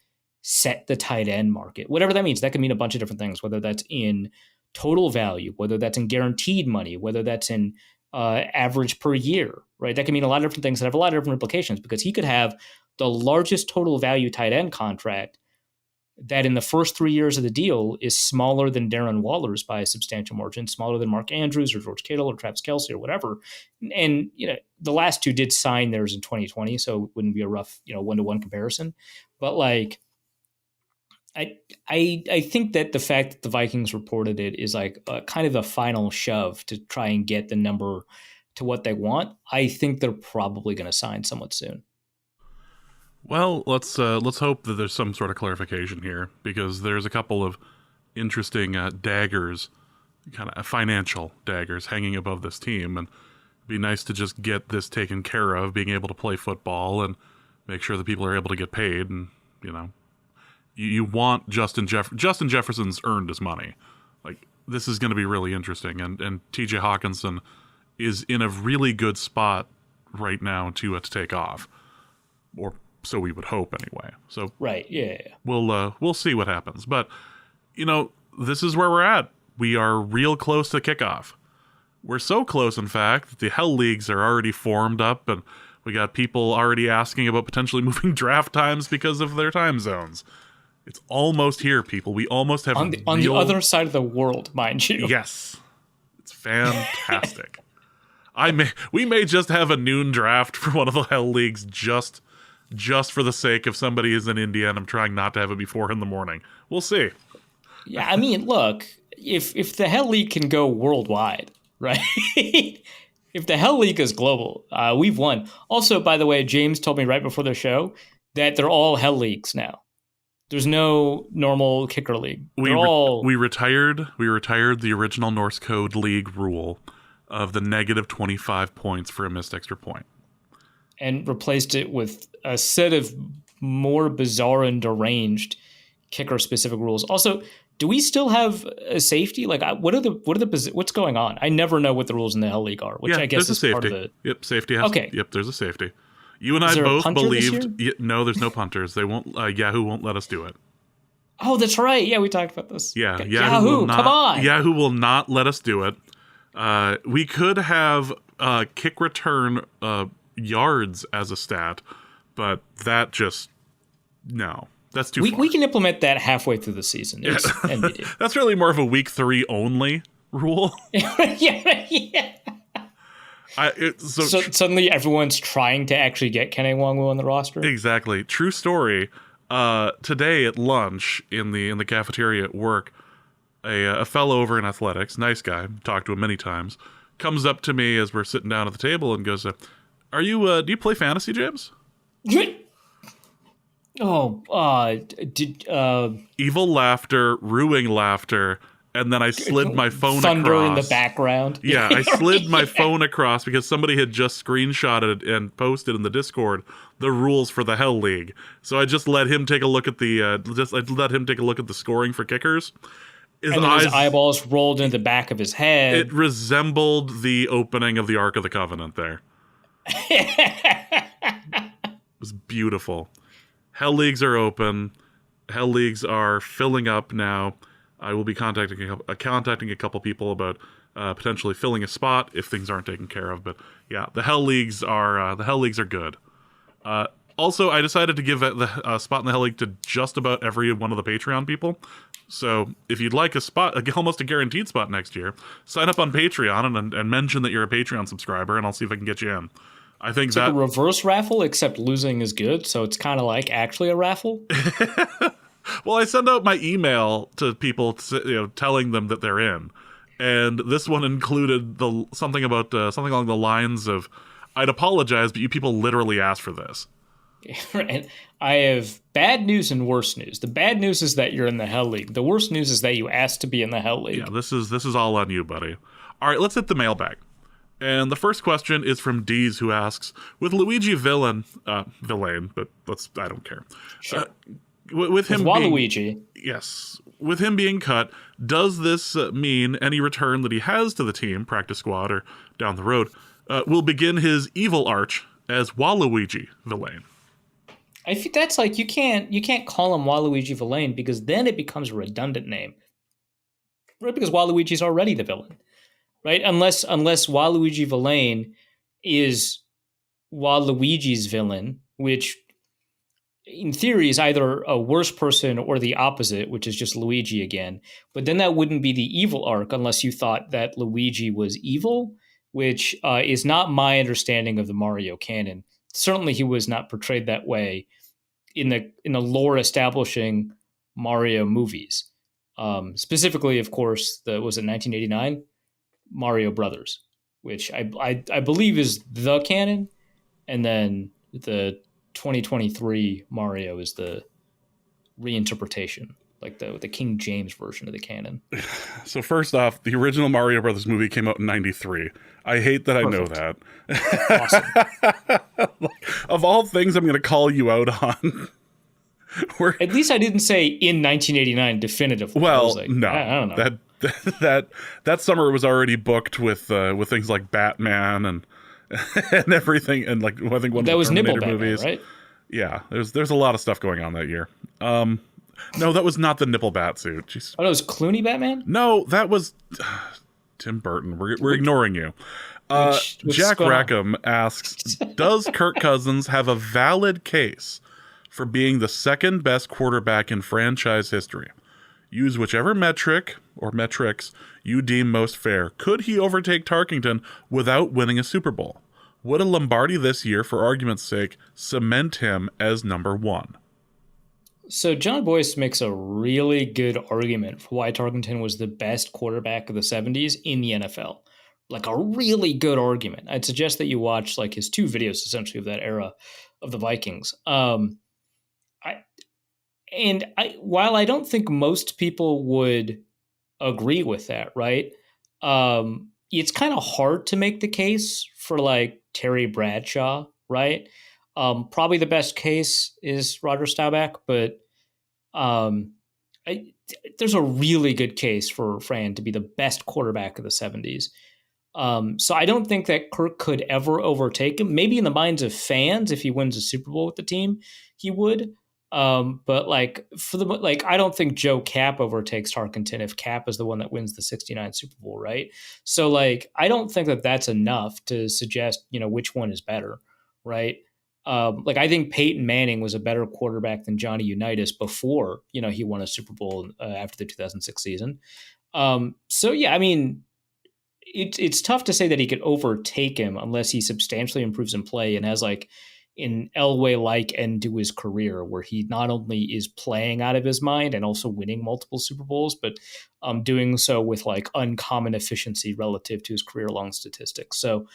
set the tight end market, whatever that means, that could mean a bunch of different things, whether that's in total value, whether that's in guaranteed money, whether that's in average per year, right? That can mean a lot of different things that have a lot of different implications because he could have the largest total value tight end contract that in the first 3 years of the deal is smaller than Darren Waller's by a substantial margin, smaller than Mark Andrews or George Kittle or Travis Kelce or whatever. And, the last two did sign theirs in 2020, so it wouldn't be a rough, one-to-one comparison. But like, I think that the fact that the Vikings reported it is like kind of a final shove to try and get the number to what they want. I think they're probably going to sign somewhat soon. Well, let's hope that there's some sort of clarification here, because there's a couple of interesting daggers, kind of financial daggers, hanging above this team, and it'd be nice to just get this taken care of, being able to play football and make sure that people are able to get paid, and you want Justin Jefferson's earned his money. Like this is going to be really interesting, and TJ Hawkinson is in a really good spot right now to take off, or so we would hope anyway. So right, yeah. We'll see what happens. But this is where we're at. We are real close to kickoff. We're so close, in fact, that the Hell Leagues are already formed up, and we got people already asking about potentially moving draft times because of their time zones. It's almost here, people. We almost have on the other side of the world, mind you. Yes, it's fantastic. We may just have a noon draft for one of the Hell Leagues just for the sake of somebody is in India and I'm trying not to have it before in the morning. We'll see. Yeah, I mean, look, if the Hell League can go worldwide, right? If the Hell League is global, we've won. Also, by the way, James told me right before the show that they're all Hell Leagues now. There's no normal kicker league. We retired the original Norse Code League rule of the negative 25 points for a missed extra point. And replaced it with a set of more bizarre and deranged kicker-specific rules. Also, do we still have a safety? Like, what's going on? I never know what the rules in the Hell League are, which I guess is part of the... Yep, safety has... Okay. Yep, there's a safety. You and I both believed... No, there's no punters. They won't... Yahoo won't let us do it. Oh, that's right. Yeah, we talked about this. Yeah, okay. Yahoo, come on! Yahoo will not let us do it. We could have kick return yards as a stat, but that just... No. That's too far. We can implement that halfway through the season. It's NBD. That's really more of a week 3 only rule. yeah. So suddenly everyone's trying to actually get Kenny Nwangwu on the roster. Exactly. True story. Today at lunch in the cafeteria at work, a fellow over in athletics, nice guy, talked to him many times, comes up to me as we're sitting down at the table and goes, "Are you? Do you play fantasy, James?" Oh, did Evil laughter, ruining laughter, and then I slid my phone thunder across. in the background? Yeah, I slid my phone across because somebody had just screenshotted and posted in the Discord the rules for the Hell League. So I just let him take a look at the scoring for kickers. And then his eyeballs rolled into the back of his head. It resembled the opening of the Ark of the Covenant there. It was beautiful. Hell Leagues are open. Hell Leagues are filling up now. I will be contacting a couple people about potentially filling a spot if things aren't taken care of. But yeah, the Hell Leagues are good. Also, I decided to give the spot in the Hell League to just about every one of the Patreon people. So if you'd like a spot, almost a guaranteed spot next year, sign up on Patreon and mention that you're a Patreon subscriber, and I'll see if I can get you in. I think it's like a reverse raffle, except losing is good, so it's kind of like actually a raffle. Well, I send out my email to people, telling them that they're in, and this one included something along the lines of, "I'd apologize, but you people literally asked for this." Right. I have bad news and worse news. The bad news is that you're in the Hell League. The worst news is that you asked to be in the Hell League. Yeah, this is all on you, buddy. All right, let's hit the mailbag. And the first question is from Deez, who asks, with Luigi Villain, but I don't care. Sure. With him Waluigi. Yes. With him being cut, does this mean any return that he has to the team, practice squad or down the road, will begin his evil arch as Waluigi Villain? I think that's like you can't call him Waluigi Villain because then it becomes a redundant name. Right? Because Waluigi's already the villain. Right? Unless Waluigi Villain is Waluigi's villain, which in theory is either a worse person or the opposite, which is just Luigi again. But then that wouldn't be the evil arc unless you thought that Luigi was evil, which is not my understanding of the Mario canon. Certainly he was not portrayed that way in the lore establishing Mario movies. Specifically, of course, was it 1989? Mario Brothers, which I believe is the canon. And then the 2023 Mario is the reinterpretation, like the King James version of the canon. So first off, the original Mario Brothers movie came out in 93. I hate that Perfect. I know that. Awesome. Of all things I'm going to call you out on. At least I didn't say in 1989 definitively. Well, like, no. I don't know. That summer was already booked with things like Batman and everything, and like I think one that of the was Terminator Nipple movies. Batman, right? Yeah, there's a lot of stuff going on that year. No, that was not the Nipple Bat suit. Jeez. Oh, that was Clooney Batman? No, that was Tim Burton. We're ignoring you. Jack Rackham asks, does Kirk Cousins have a valid case for being the second best quarterback in franchise history? Use whichever metric or metrics you deem most fair. Could he overtake Tarkington without winning a Super Bowl? Would a Lombardi this year, for argument's sake, cement him as number one? So John Boyce makes a really good argument for why Tarkington was the best quarterback of the 70s in the NFL. Like a really good argument. I'd suggest that you watch like his two videos essentially of that era of the Vikings. While I don't think most people would agree with that, right? It's kind of hard to make the case for like Terry Bradshaw, right? Probably the best case is Roger Staubach, but there's a really good case for Fran to be the best quarterback of the 70s. So I don't think that Kirk could ever overtake him. Maybe in the minds of fans, if he wins a Super Bowl with the team, he would. But like I don't think Joe Cap overtakes Tarkenton if Cap is the one that wins the 69 Super Bowl, right? So like, I don't think that that's enough to suggest, which one is better, right? Like I think Peyton Manning was a better quarterback than Johnny Unitas before, he won a Super Bowl after the 2006 season. So yeah, I mean, it's tough to say that he could overtake him unless he substantially improves in play and has like an Elway-like end to his career, where he not only is playing out of his mind and also winning multiple Super Bowls, but doing so with like uncommon efficiency relative to his career-long statistics. So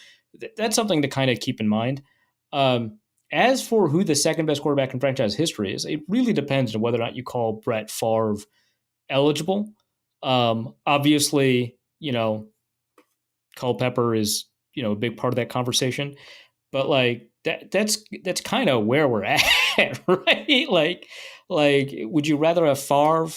that's something to kind of keep in mind. As for who the second best quarterback in franchise history is, it really depends on whether or not you call Brett Favre eligible. Obviously, Culpepper is, a big part of that conversation, but like that's kind of where we're at, right? Like, would you rather have Favre,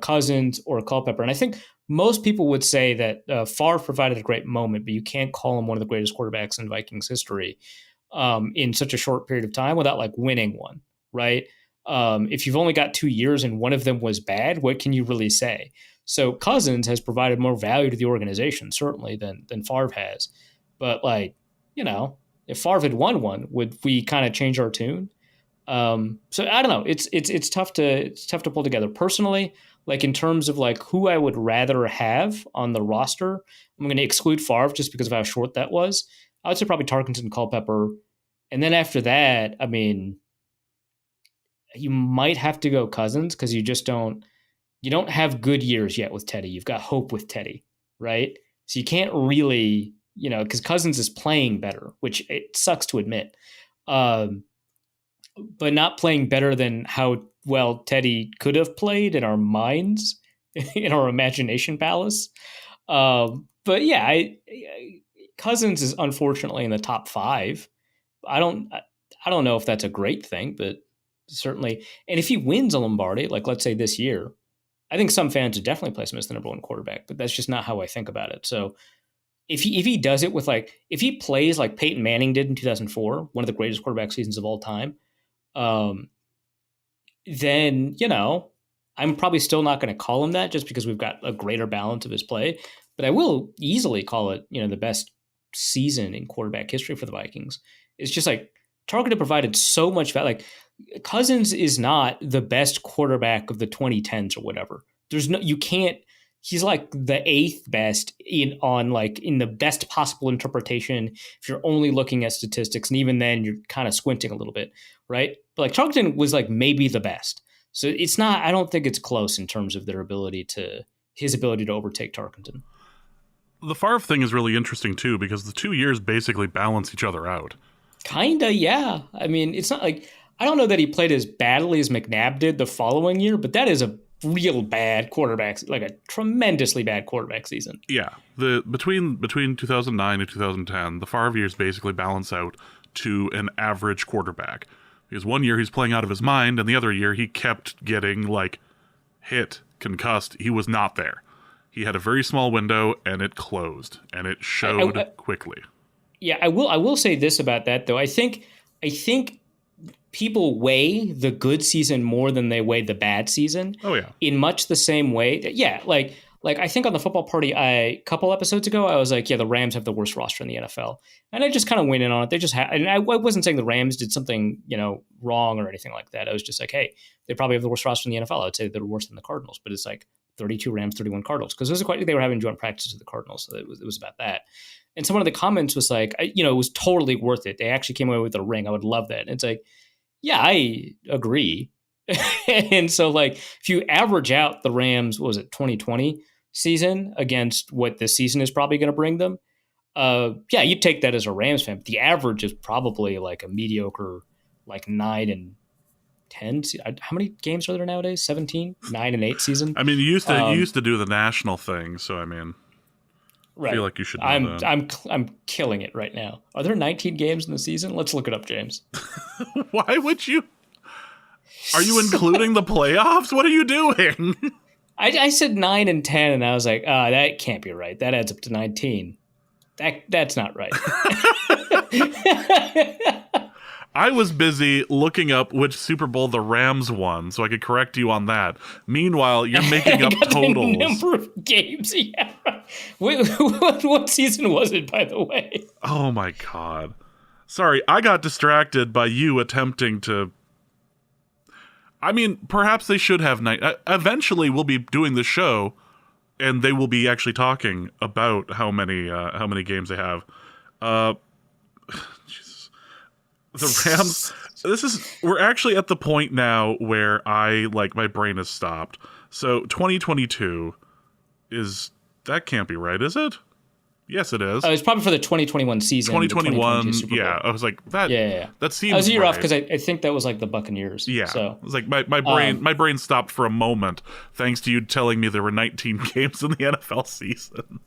Cousins, or Culpepper? And I think most people would say that Favre provided a great moment, but you can't call him one of the greatest quarterbacks in Vikings history in such a short period of time without like winning one, right? If you've only got 2 years and one of them was bad, what can you really say? So Cousins has provided more value to the organization, certainly, than Favre has. But like, if Favre had won one, would we kind of change our tune? So I don't know. It's tough to pull together. Personally, like in terms of like who I would rather have on the roster, I'm going to exclude Favre just because of how short that was. I would say probably Tarkenton, Culpepper, and then after that, I mean, you might have to go Cousins because you don't have good years yet with Teddy. You've got hope with Teddy, right? So you can't really, because Cousins is playing better, which it sucks to admit, but not playing better than how well Teddy could have played in our minds, in our imagination palace. But yeah, Cousins is unfortunately in the top 5. I don't know if that's a great thing, but certainly. And if he wins a Lombardi, like let's say this year, I think some fans would definitely place him as the number 1 quarterback, but that's just not how I think about it. So if he does it with like, if he plays like Peyton Manning did in 2004, one of the greatest quarterback seasons of all time, then, I'm probably still not going to call him that just because we've got a greater balance of his play, but I will easily call it, the best season in quarterback history for the Vikings. It's just like Target provided so much value. Like Cousins is not the best quarterback of the 2010s or whatever. He's like the 8th best in the best possible interpretation if you're only looking at statistics, and even then you're kind of squinting a little bit, right? But like Tarkenton was like maybe the best. So it's not, I don't think it's close in terms of his ability to overtake Tarkenton. The Favre thing is really interesting too, because the 2 years basically balance each other out. Kinda, yeah. I mean, it's not like, I don't know that he played as badly as McNabb did the following year, but that is a real bad quarterback, like a tremendously bad quarterback season. Yeah, between 2009 and 2010, the Favre years basically balance out to an average quarterback. Because one year he's playing out of his mind, and the other year he kept getting like hit, concussed. He was not there. He had a very small window, and it closed, and it showed quickly. Yeah, I will say this about that though. I think people weigh the good season more than they weigh the bad season. Oh yeah. In much the same way that, yeah, like I think on the Football Party a couple episodes ago, I was like, yeah, the Rams have the worst roster in the NFL. And I just kind of went in on it. They just had, and I wasn't saying the Rams did something, wrong or anything like that. I was just like, hey, they probably have the worst roster in the NFL. I would say they're worse than the Cardinals, but it's like 32 Rams, 31 Cardinals. Because they were having joint practices with the Cardinals. So it was about that. And so one of the comments was like, it was totally worth it. They actually came away with a ring. I would love that. And it's like, yeah, I agree. And so like, if you average out the Rams, what was it, 2020 season against what this season is probably going to bring them, yeah, you'd take that as a Rams fan. But the average is probably like a mediocre, like 9-10. How many games are there nowadays? 17, 9-8 season. I mean, you used to do the national thing, so I mean, right. I feel like you should know that. I'm killing it right now. Are there 19 games in the season? Let's look it up, James. Why would you? Are you including the playoffs? What are you doing? I said 9 and 10, and I was like, that can't be right. That adds up to 19. That's not right. I was busy looking up which Super Bowl the Rams won, so I could correct you on that. Meanwhile, you're making up totals. The number of games, yeah. What season was it, by the way? Oh my God. Sorry, I got distracted by you attempting to... I mean, perhaps they should have... Eventually, we'll be doing the show, and they will be actually talking about how many games they have. Jesus. The Rams. We're actually at the point now where my brain has stopped. So 2022 that can't be right, is it? Yes, it is. It's probably for the 2021 season. 2021, Super Bowl. Yeah. I was like, that. Yeah. That seems. I was a year right. off because I think that was like the Buccaneers. Yeah. So it was like my brain stopped for a moment thanks to you telling me there were 19 games in the NFL season.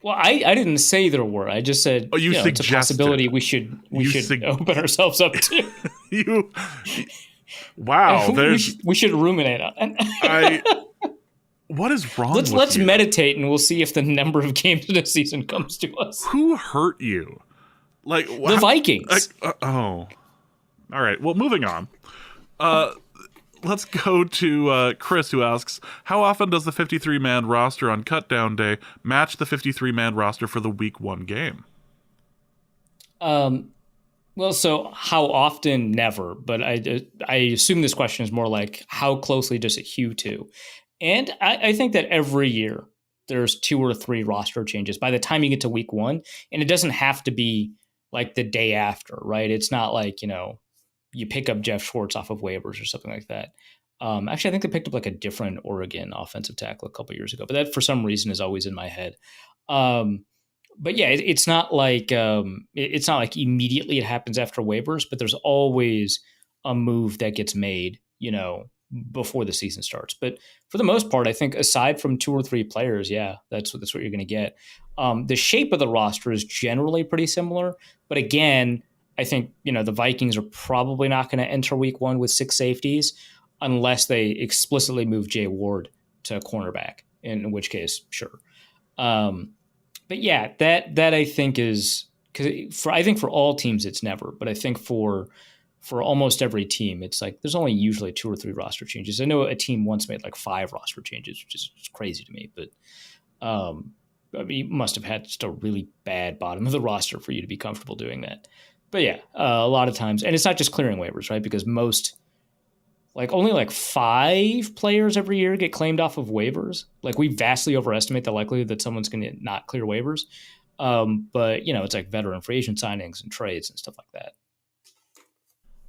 Well, I didn't say there were. I just said it's a possibility we should open ourselves up to. Wow. We should ruminate on it. What is wrong with let's you? meditate, and we'll see if the number of games in a season comes to us. Who hurt you? Like the Vikings. All right. Well, moving on. Let's go to Chris, who asks, how often does the 53-man roster on Cutdown Day match the 53-man roster for the Week 1 game? Well, so how often? Never. But I assume this question is more like, how closely does it hew to? And I think that every year there's 2 or 3 roster changes by the time you get to Week 1. And it doesn't have to be like the day after, right? It's not like, you pick up Jeff Schwartz off of waivers or something like that. Actually, I think they picked up like a different Oregon offensive tackle a couple years ago, but that for some reason is always in my head. But yeah, it's not like immediately it happens after waivers, but there's always a move that gets made, before the season starts. But for the most part, I think aside from 2 or 3 players, yeah, that's what you're going to get. The shape of the roster is generally pretty similar, but again, I think, the Vikings are probably not going to enter Week 1 with 6 safeties unless they explicitly move Jay Ward to cornerback, in which case, sure. But yeah, that I think is because I think for all teams it's never, but I think for almost every team it's like there's only usually 2 or 3 roster changes. I know a team once made like 5 roster changes, which is crazy to me, but you must have had just a really bad bottom of the roster for you to be comfortable doing that. But yeah, a lot of times, and it's not just clearing waivers, right? Because only 5 players every year get claimed off of waivers. Like we vastly overestimate the likelihood that someone's going to not clear waivers. But it's like veteran free agent signings and trades and stuff like that.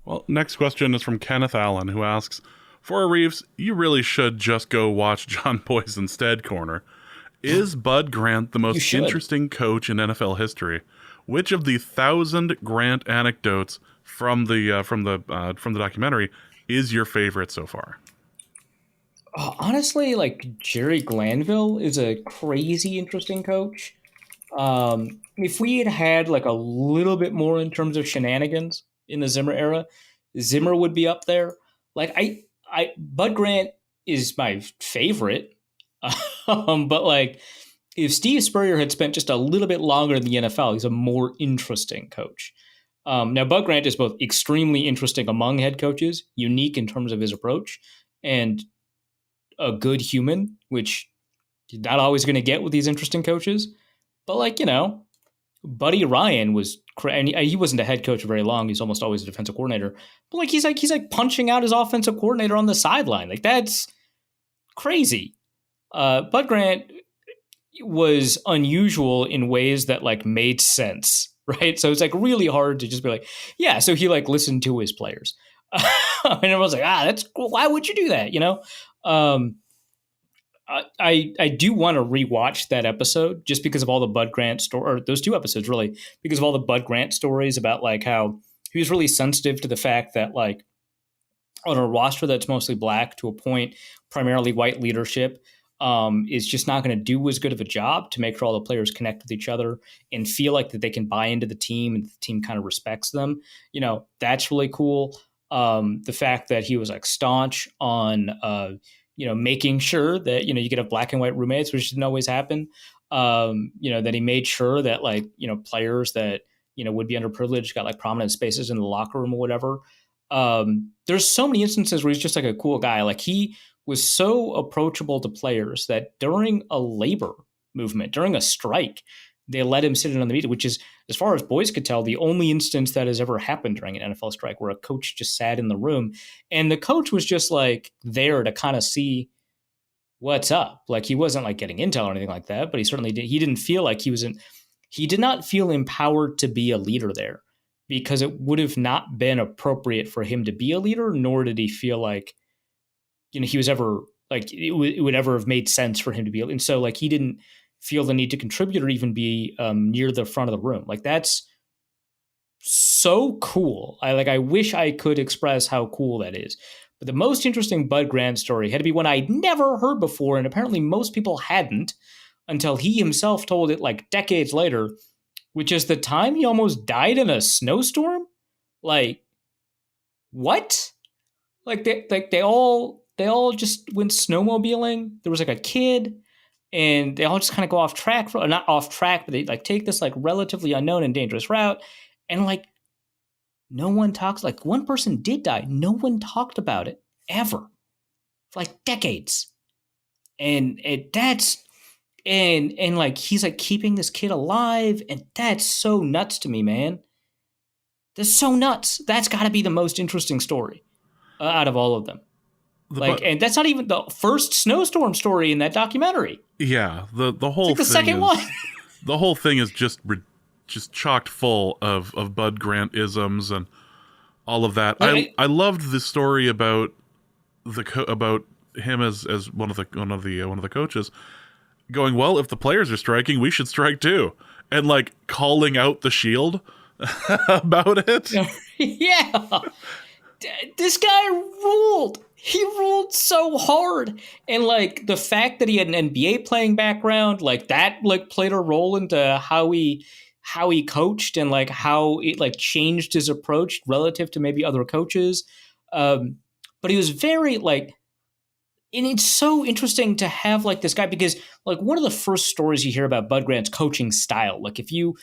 Well, next question is from Kenneth Allen, who asks, for Reeves, you really should just go watch John Boy's instead corner. Is Bud Grant the most interesting coach in NFL history? Which of the 1,000 Grant anecdotes from the documentary is your favorite so far? Honestly, like Jerry Glanville is a crazy interesting coach. If we had like a little bit more in terms of shenanigans in the Zimmer era, Zimmer would be up there. Like Bud Grant is my favorite. But like if Steve Spurrier had spent just a little bit longer in the NFL, he's a more interesting coach. Now, Bud Grant is both extremely interesting among head coaches, unique in terms of his approach, and a good human, which you're not always going to get with these interesting coaches. But Buddy Ryan was, and he wasn't a head coach for very long. He's almost always a defensive coordinator. But he's punching out his offensive coordinator on the sideline. Like that's crazy. Bud Grant was unusual in ways that made sense, right? So it's really hard to just be like, yeah. So he listened to his players, and everyone's like, that's cool. Why would you do that? I do want to rewatch that episode just because of all the Bud Grant or those 2 episodes really, because of all the Bud Grant stories about how he was really sensitive to the fact that on a roster that's mostly black to a point, primarily white leadership is just not going to do as good of a job to make sure all the players connect with each other and feel like that they can buy into the team and the team kind of respects them. That's really cool. The fact that he was staunch on, making sure that, you could have black and white roommates, which didn't always happen. That he made sure that players that, would be underprivileged got prominent spaces in the locker room or whatever. There's so many instances where he's just a cool guy. He was so approachable to players that during a labor movement, during a strike, they let him sit in on the meeting, which is, as far as boys could tell, the only instance that has ever happened during an NFL strike where a coach just sat in the room. And the coach was just there to kind of see what's up. He wasn't getting intel or anything like that, but he certainly did. He didn't feel like he did not feel empowered to be a leader there. because it would have not been appropriate for him to be a leader, nor did he feel like, he was ever like it would ever have made sense for him to be. And so like he didn't feel the need to contribute or even be near the front of the room. Like that's so cool. I wish I could express how cool that is. But the most interesting Bud Grant story had to be one I'd never heard before, and apparently most people hadn't until he himself told it like decades later, which is the time he almost died in a snowstorm. Like, what? Like they all just went snowmobiling. There was like a kid, and they all just kind of go off track, not off track, but they like take this like relatively unknown and dangerous route, and like no one talks. Like one person did die. No one talked about it ever for like decades, and like he's like keeping this kid alive, and that's so nuts to me, man. That's so nuts. That's got to be the most interesting story out of all of them. And that's not even the first snowstorm story in that documentary. Yeah, the whole it's like the thing second one. The whole thing is just chocked full of Bud Grant isms and all of that. I loved the story about about him as one of the coaches going, well, if the players are striking, we should strike too, and like calling out the Shield about it. Yeah, this guy ruled. He ruled so hard, and like the fact that he had an NBA playing background, like that, like played a role into how he coached and like how it like changed his approach relative to maybe other coaches. But he was very like, and it's so interesting to have like this guy, because like one of the first stories you hear about Bud Grant's coaching style, like if you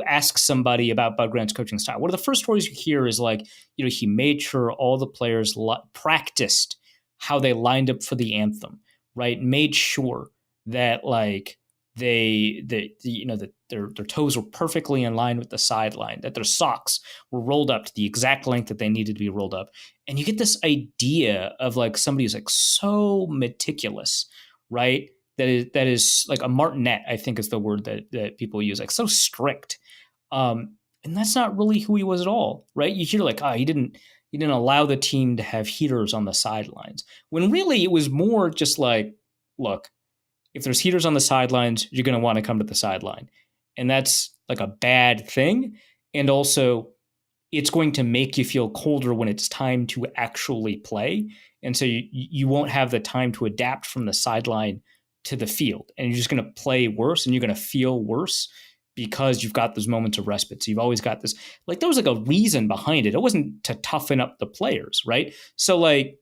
ask somebody about Bud Grant's coaching style, one of the first stories you hear is like, he made sure all the players practiced how they lined up for the anthem, right? Made sure that like that their toes were perfectly in line with the sideline, that their socks were rolled up to the exact length that they needed to be rolled up. And you get this idea of like somebody who's like so meticulous, right? That is like a martinet, I think is the word that people use, like so strict. And that's not really who he was at all, right? You hear like, he didn't allow the team to have heaters on the sidelines, when really it was more just like, look, if there's heaters on the sidelines, you're going to want to come to the sideline. And that's like a bad thing. And also, it's going to make you feel colder when it's time to actually play. And so you won't have the time to adapt from the sideline to the field. And you're just going to play worse, and you're going to feel worse because you've got those moments of respite. So you've always got this, like there was like a reason behind it. It wasn't to toughen up the players, right? So like,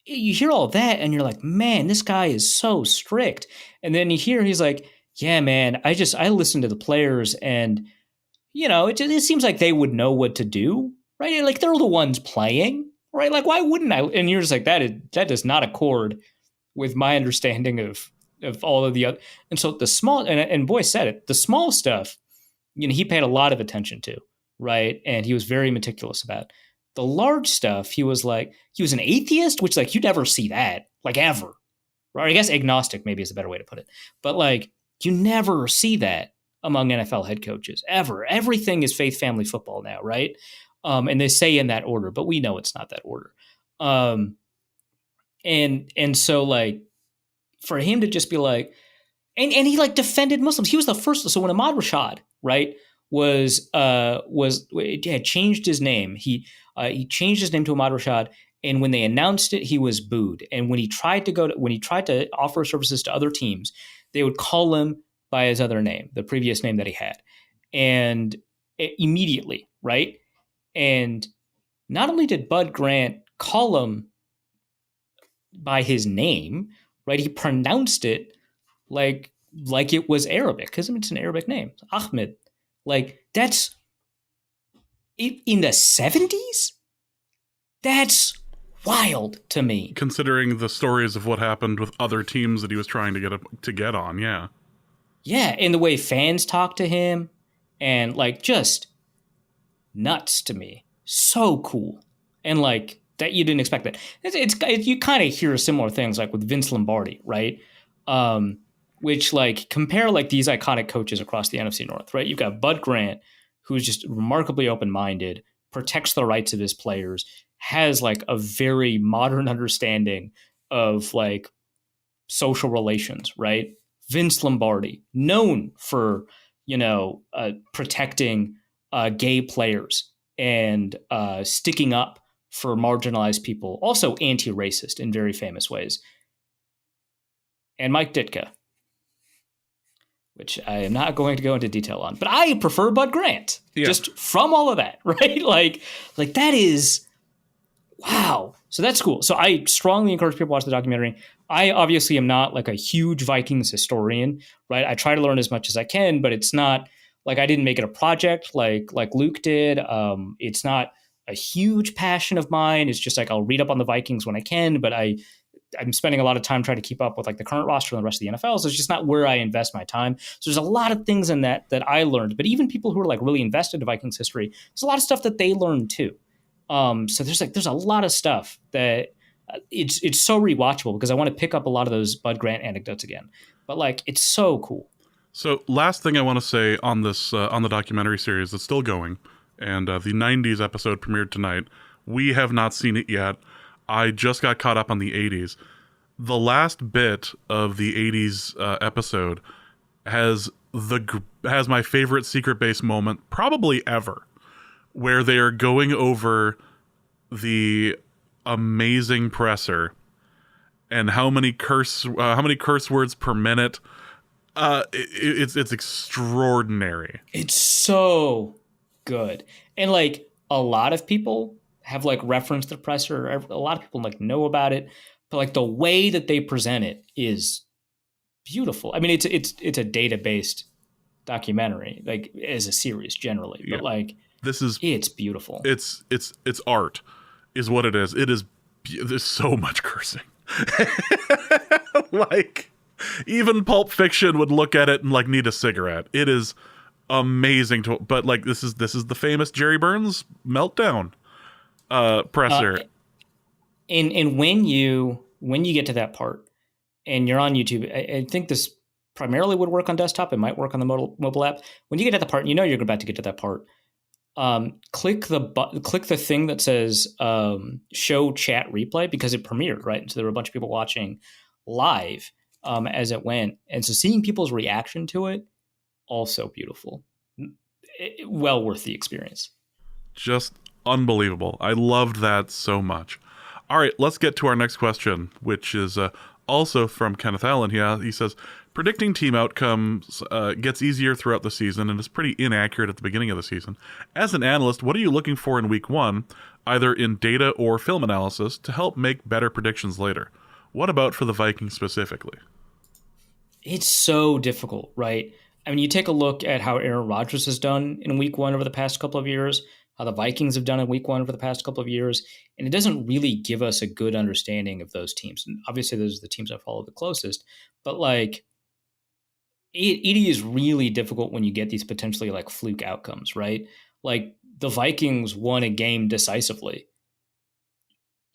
you hear all that and you're like, man, this guy is so strict. And then you hear he's like, yeah, man, I listen to the players, and it seems like they would know what to do, right? Like they're the ones playing, right? Like why wouldn't I? And you're just like, that does not accord with my understanding of all of the other. And so the small, and Boyce said it, the small stuff, he paid a lot of attention to, right? And he was very meticulous about. The large stuff, he was an atheist, which like you'd never see that, like ever. Right? I guess agnostic maybe is a better way to put it. But like you never see that among NFL head coaches ever. Everything is faith, family, football now, right? And they say in that order, but we know it's not that order. And so like for him to just be like, and he like defended Muslims. He was the first. So when Ahmad Rashad, right, had changed his name, he changed his name to Ahmad Rashad, and when they announced it, he was booed. And when he tried to offer services to other teams, they would call him by his other name, the previous name that he had, and immediately, right? And not only did Bud Grant call him by his name, right? He pronounced it like it was Arabic, because it's an Arabic name, Ahmed. Like that's in the 70s. That's wild to me, considering the stories of what happened with other teams that he was trying to get on. Yeah, and the way fans talk to him, and like just nuts to me. So cool, and like that you didn't expect that. You kind of hear similar things like with Vince Lombardi, right? Which like compare like these iconic coaches across the NFC North, right? You've got Bud Grant, who's just remarkably open-minded, protects the rights of his players, has like a very modern understanding of like social relations, right? Vince Lombardi, known for, protecting gay players and sticking up for marginalized people, also anti-racist in very famous ways. And Mike Ditka, which I am not going to go into detail on, but I prefer Bud Grant, just from all of that, right? Like that is, wow. So that's cool. So I strongly encourage people to watch the documentary. I obviously am not like a huge Vikings historian, right? I try to learn as much as I can, but it's not like I didn't make it a project like Luke did. It's not a huge passion of mine. It's just like I'll read up on the Vikings when I can, but I'm spending a lot of time trying to keep up with like the current roster and the rest of the NFL. So it's just not where I invest my time. So there's a lot of things in that I learned, but even people who are like really invested in Vikings history, there's a lot of stuff that they learned too. So there's a lot of stuff that it's so rewatchable because I want to pick up a lot of those Bud Grant anecdotes again. But like, it's so cool. So last thing I want to say on this on the documentary series that's still going, and the 90s episode premiered tonight. We have not seen it yet. I just got caught up on the 80s. The last bit of the 80s episode has my favorite secret base moment probably ever, where they are going over the amazing presser and how many curse words per minute. It's extraordinary. It's so good, and like a lot of people have like referenced the presser. A lot of people like know about it, but like the way that they present it is beautiful. I mean, it's a data based documentary, like as a series generally, but like it's beautiful. It's art, is what it is. There's so much cursing. Like even Pulp Fiction would look at it and like need a cigarette. It is amazing but like this is the famous Jerry Burns meltdown presser. And when you get to that part and you're on YouTube, I think this primarily would work on desktop. It might work on the mobile app. When you get to that part, and you know you're about to get to that part, click the thing that says show chat replay, because it premiered, right? And so there were a bunch of people watching live as it went. And so seeing people's reaction to it, also beautiful. Well worth the experience. Just unbelievable. I loved that so much. All right, let's get to our next question, which is also from Kenneth Allen. He says, predicting team outcomes gets easier throughout the season and is pretty inaccurate at the beginning of the season. As an analyst, what are you looking for in week one, either in data or film analysis, to help make better predictions later? What about for the Vikings specifically? It's so difficult, right? I mean, you take a look at how Aaron Rodgers has done in week one over the past couple of years, how the Vikings have done in week one over the past couple of years, and it doesn't really give us a good understanding of those teams. And obviously, those are the teams I follow the closest, but like, it is really difficult when you get these potentially like fluke outcomes, right? Like the Vikings won a game decisively.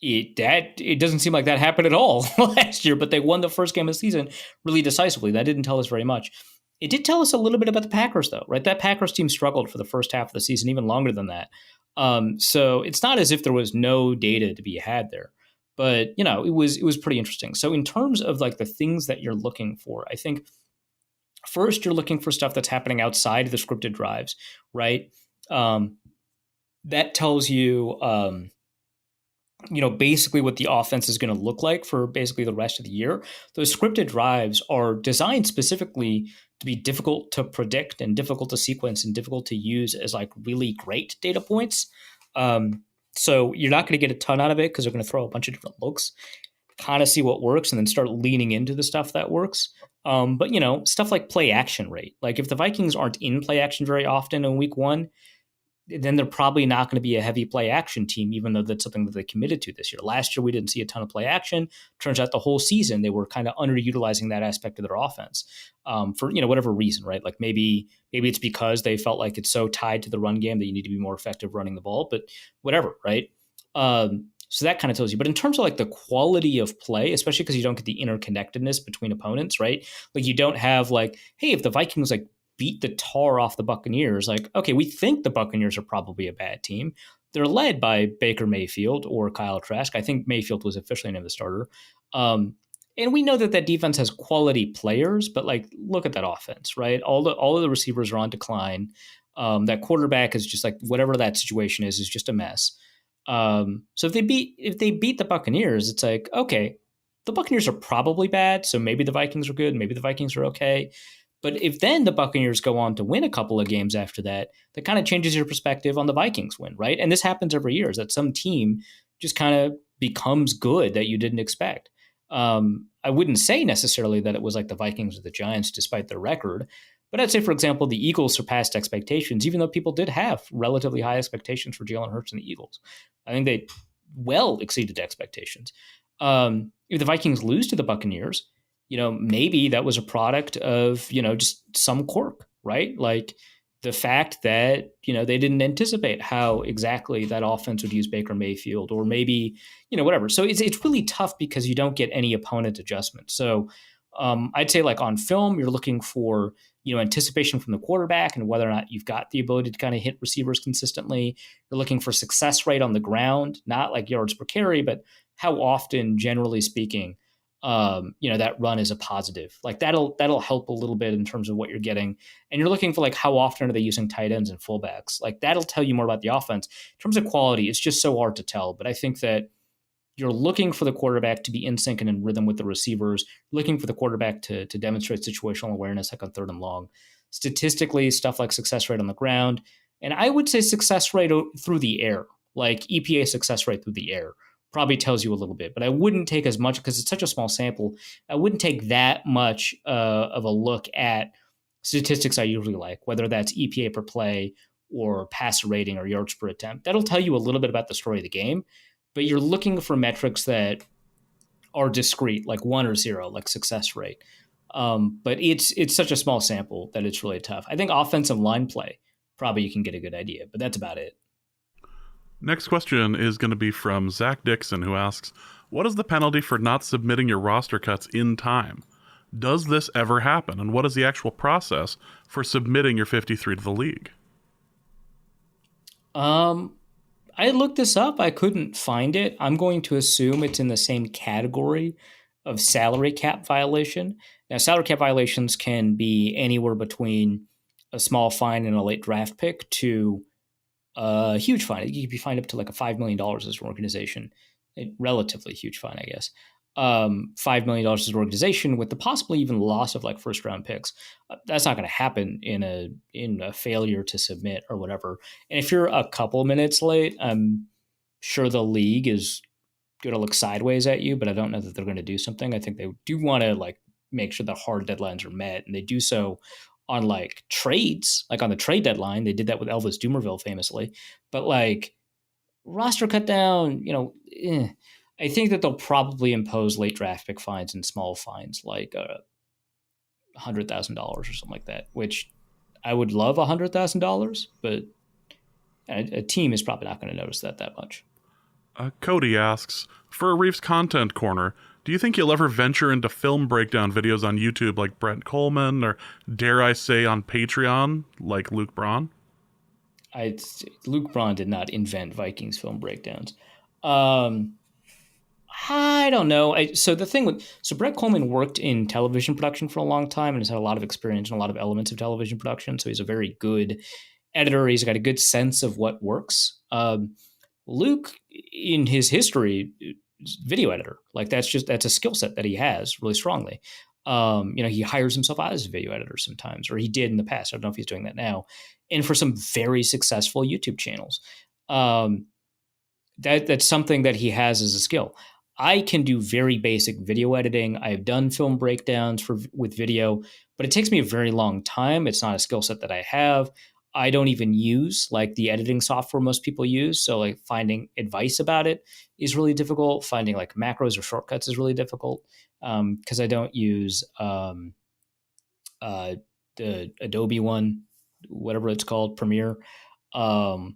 It doesn't seem like that happened at all last year, but they won the first game of the season really decisively. That didn't tell us very much. It did tell us a little bit about the Packers, though, right? That Packers team struggled for the first half of the season, even longer than that. So it's not as if there was no data to be had there, but it was pretty interesting. So in terms of like the things that you're looking for, I think first you're looking for stuff that's happening outside of the scripted drives, right? That tells you, basically what the offense is going to look like for basically the rest of the year. Those scripted drives are designed specifically to be difficult to predict and difficult to sequence and difficult to use as like really great data points. So you're not going to get a ton out of it because they're going to throw a bunch of different looks, kind of see what works, and then start leaning into the stuff that works. But stuff like play action rate. Like if the Vikings aren't in play action very often in week one, then they're probably not going to be a heavy play action team, even though that's something that they committed to this year. Last year, we didn't see a ton of play action. Turns out the whole season, they were kind of underutilizing that aspect of their offense for, whatever reason, right? Like maybe it's because they felt like it's so tied to the run game that you need to be more effective running the ball, but whatever, right? So that kind of tells you. But in terms of like the quality of play, especially because you don't get the interconnectedness between opponents, right? Like you don't have like, hey, if the Vikings like beat the tar off the Buccaneers. Like, okay, we think the Buccaneers are probably a bad team. They're led by Baker Mayfield or Kyle Trask. I think Mayfield was officially named the starter. And we know that that defense has quality players, but like, look at that offense, right? All of the receivers are on decline. That quarterback is just like, whatever that situation is just a mess. So if they beat the Buccaneers, it's like, okay, the Buccaneers are probably bad, so maybe the Vikings are good, maybe the Vikings are okay. But if then the Buccaneers go on to win a couple of games after that, that kind of changes your perspective on the Vikings win, right? And this happens every year, is that some team just kind of becomes good that you didn't expect. I wouldn't say necessarily that it was like the Vikings or the Giants, despite their record. But I'd say, for example, the Eagles surpassed expectations, even though people did have relatively high expectations for Jalen Hurts and the Eagles. I think they well exceeded expectations. If the Vikings lose to the Buccaneers, maybe that was a product of, just some quirk, right? Like the fact that, they didn't anticipate how exactly that offense would use Baker Mayfield, or maybe, whatever. So it's really tough because you don't get any opponent adjustment. So I'd say, like, on film, you're looking for, anticipation from the quarterback and whether or not you've got the ability to kind of hit receivers consistently. You're looking for success rate on the ground, not like yards per carry, but how often, generally speaking, that run is a positive. Like that'll help a little bit in terms of what you're getting. And you're looking for, like, how often are they using tight ends and fullbacks? Like that'll tell you more about the offense. In terms of quality, it's just so hard to tell. But I think that you're looking for the quarterback to be in sync and in rhythm with the receivers, looking for the quarterback to demonstrate situational awareness, like on third and long. Statistically, stuff like success rate on the ground. And I would say success rate through the air, like EPA success rate through the air, probably tells you a little bit. But I wouldn't take as much, because it's such a small sample. I wouldn't take that much of a look at statistics I usually like, whether that's EPA per play or passer rating or yards per attempt. That'll tell you a little bit about the story of the game. But you're looking for metrics that are discrete, like 1 or 0, like success rate. But it's such a small sample that it's really tough. I think offensive line play, probably you can get a good idea, but that's about it. Next question is going to be from Zach Dixon, who asks, what is the penalty for not submitting your roster cuts in time? Does this ever happen? And what is the actual process for submitting your 53 to the league? I looked this up. I couldn't find it. I'm going to assume it's in the same category of salary cap violation. Now, salary cap violations can be anywhere between a small fine and a late draft pick to a huge fine. You could be fined up to like $5 million as an organization. A relatively huge fine, I guess. $5 million as an organization, with the possibly even loss of like first round picks. That's not going to happen in a failure to submit or whatever. And if you're a couple minutes late, I'm sure the league is going to look sideways at you, but I don't know that they're going to do something. I think they do want to like make sure the hard deadlines are met, and they do so on like trades, like on the trade deadline. They did that with Elvis Dumervil famously, but like roster cut down, I think that they'll probably impose late draft pick fines and small fines, like $100,000 or something like that, which I would love $100,000, but a team is probably not going to notice that much. Cody asks, for a Reef's Content Corner, do you think you'll ever venture into film breakdown videos on YouTube like Brent Coleman, or dare I say on Patreon like Luke Braun? Luke Braun did not invent Vikings film breakdowns. I don't know. Brett Coleman worked in television production for a long time and has had a lot of experience in a lot of elements of television production. So he's a very good editor. He's got a good sense of what works. Luke, in his history, video editor. Like that's a skill set that he has really strongly. He hires himself out as a video editor sometimes, or he did in the past. I don't know if he's doing that now. And for some very successful YouTube channels. That's something that he has as a skill. I can do very basic video editing. I've done film breakdowns with video, but it takes me a very long time. It's not a skill set that I have. I don't even use like the editing software most people use. So like finding advice about it is really difficult. Finding like macros or shortcuts is really difficult because I don't use the Adobe one, whatever it's called, Premiere, or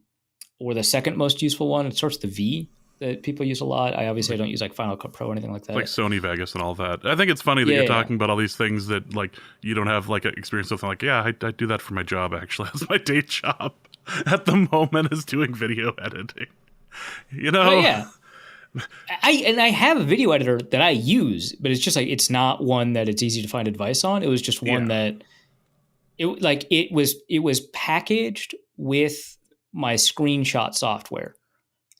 the second most useful one. It starts with the V. that people use a lot. I obviously don't use like Final Cut Pro or anything like Like that. Sony Vegas and all that. I think it's funny that you're Yeah. talking about all these things that like you don't have like experience with. Like, yeah, I do that for my job actually. That's my day job at the moment is doing video editing. You But know? yeah, I have a video editor that I use, but it's just like it's not one that it's easy to find advice on. It was just one Yeah. that it was packaged with my screenshot software.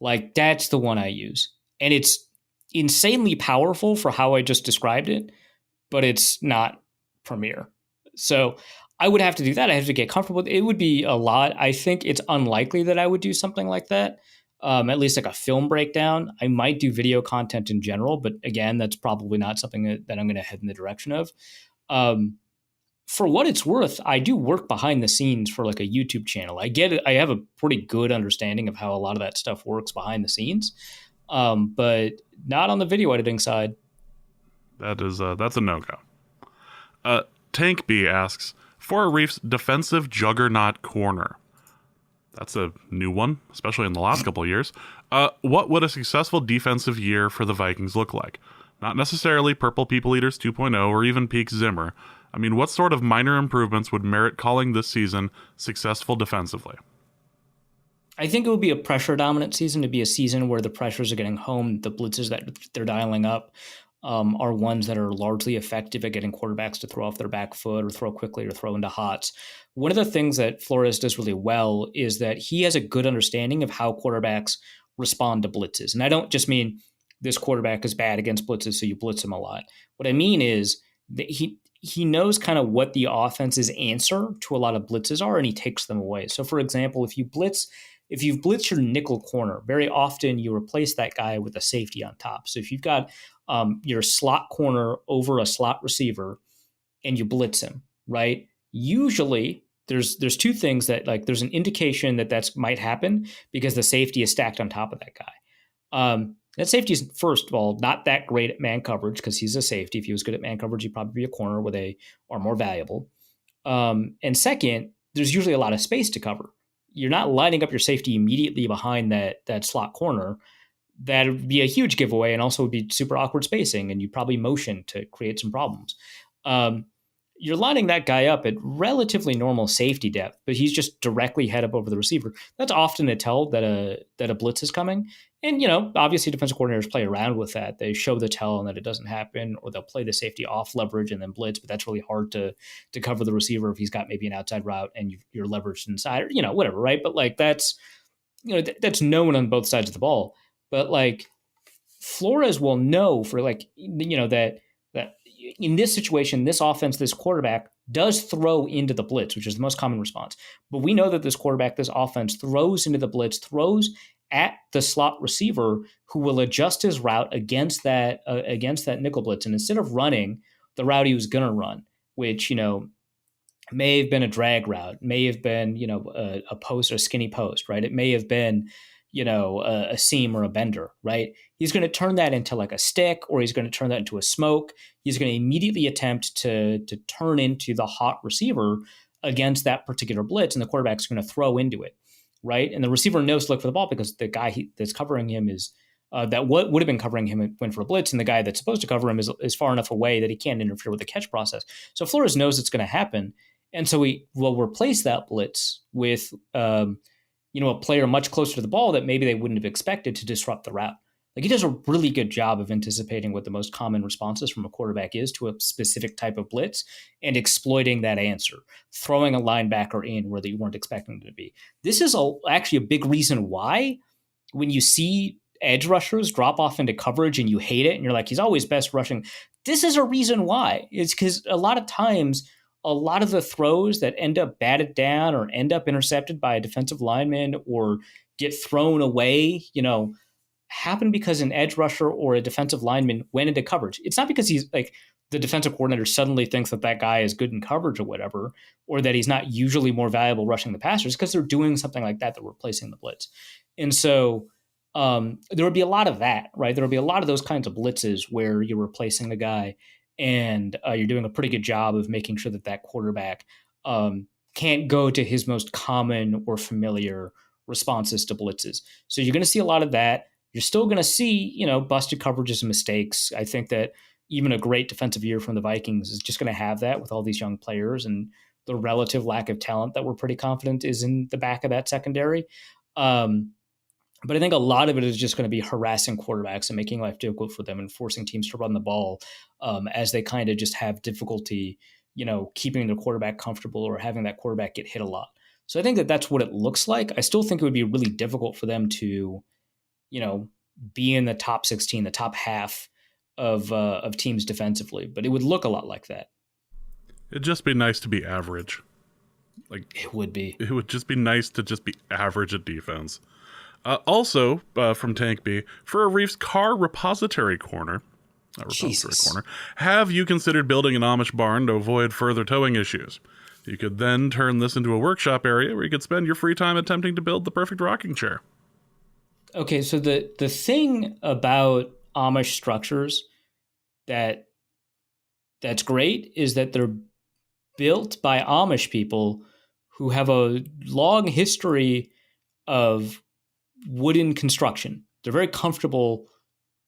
Like that's the one I use. And it's insanely powerful for how I just described it, but it's not Premiere. So I would have to do that. I have to get comfortable. It would be a lot. I think it's unlikely that I would do something like that. At least like a film breakdown. I might do video content in general, but again, that's probably not something that I'm going to head in the direction of. Um, for what it's worth, I do work behind the scenes for like a YouTube channel. I get it. I have a pretty good understanding of how a lot of that stuff works behind the scenes, but not on the video editing side. That's a no go. Tank B asks for Arif's defensive juggernaut corner. That's a new one, especially in the last couple of years. What would a successful defensive year for the Vikings look like? Not necessarily Purple People Eaters 2.0 or even peak Zimmer. I mean, what sort of minor improvements would merit calling this season successful defensively? I think it would be a pressure dominant season, to be a season where the pressures are getting home. The blitzes that they're dialing up are ones that are largely effective at getting quarterbacks to throw off their back foot or throw quickly or throw into hots. One of the things that Flores does really well is that he has a good understanding of how quarterbacks respond to blitzes. And I don't just mean this quarterback is bad against blitzes, so you blitz him a lot. What I mean is that he knows kind of what the offense's answer to a lot of blitzes are, and he takes them away. So, for example, if you've blitzed your nickel corner, very often you replace that guy with a safety on top. So if you've got your slot corner over a slot receiver and you blitz him, right? Usually there's two things that like there's an indication that that's might happen because the safety is stacked on top of that guy. That safety is, first of all, not that great at man coverage because he's a safety. If he was good at man coverage, he'd probably be a corner where they are more valuable. And second, there's usually a lot of space to cover. You're not lining up your safety immediately behind that slot corner. That would be a huge giveaway and also would be super awkward spacing, and you'd probably motion to create some problems. You're lining that guy up at relatively normal safety depth, but he's just directly head up over the receiver. That's often a tell that a blitz is coming. And, obviously defensive coordinators play around with that. They show the tell and that it doesn't happen, or they'll play the safety off leverage and then blitz, but that's really hard to cover the receiver if he's got maybe an outside route and you're leveraged inside, or, whatever, right? But like that's known on both sides of the ball. But like Flores will know for that in this situation, this offense, this quarterback does throw into the blitz, which is the most common response. But we know that this quarterback, this offense throws into the blitz, throws at the slot receiver who will adjust his route against that nickel blitz. And instead of running the route he was going to run, which, may have been a drag route, may have been, a post or a skinny post, right? It may have been, a seam or a bender, right? He's going to turn that into like a stick, or he's going to turn that into a smoke. He's going to immediately attempt to turn into the hot receiver against that particular blitz, and the quarterback's going to throw into it, right? And the receiver knows to look for the ball because the guy that's covering him is that what would have been covering him went for a blitz, and the guy that's supposed to cover him is far enough away that he can't interfere with the catch process. So Flores knows it's going to happen, and so we will replace that blitz with a player much closer to the ball that maybe they wouldn't have expected to disrupt the route. Like he does a really good job of anticipating what the most common responses from a quarterback is to a specific type of blitz and exploiting that answer, throwing a linebacker in where they weren't expecting them to be. This is actually a big reason why when you see edge rushers drop off into coverage and you hate it and you're like, he's always best rushing. This is a reason why. It's because a lot of times a lot of the throws that end up batted down or end up intercepted by a defensive lineman or get thrown away, happen because an edge rusher or a defensive lineman went into coverage. It's not because he's like the defensive coordinator suddenly thinks that guy is good in coverage or whatever, or that he's not usually more valuable rushing the passer. It's because they're doing something like that. They're replacing the blitz. And so there would be a lot of that, right? There would be a lot of those kinds of blitzes where you're replacing the guy and you're doing a pretty good job of making sure that quarterback can't go to his most common or familiar responses to blitzes. So you're going to see a lot of that. you're still going to see, busted coverages and mistakes. I think that even a great defensive year from the Vikings is just going to have that with all these young players, and the relative lack of talent that we're pretty confident is in the back of that secondary. But I think a lot of it is just going to be harassing quarterbacks and making life difficult for them and forcing teams to run the ball as they kind of just have difficulty, keeping their quarterback comfortable or having that quarterback get hit a lot. So I think that that's what it looks like. I still think it would be really difficult for them to, be in the top 16, the top half of teams defensively, but it would look a lot like that. It'd just be nice to be average. It would be. It would just be nice to just be average at defense. Also, from Tank B, for Arif's car repository corner, have you considered building an Amish barn to avoid further towing issues? You could then turn this into a workshop area where you could spend your free time attempting to build the perfect rocking chair. Okay, so the thing about Amish structures that's great is that they're built by Amish people who have a long history of wooden construction. They're very comfortable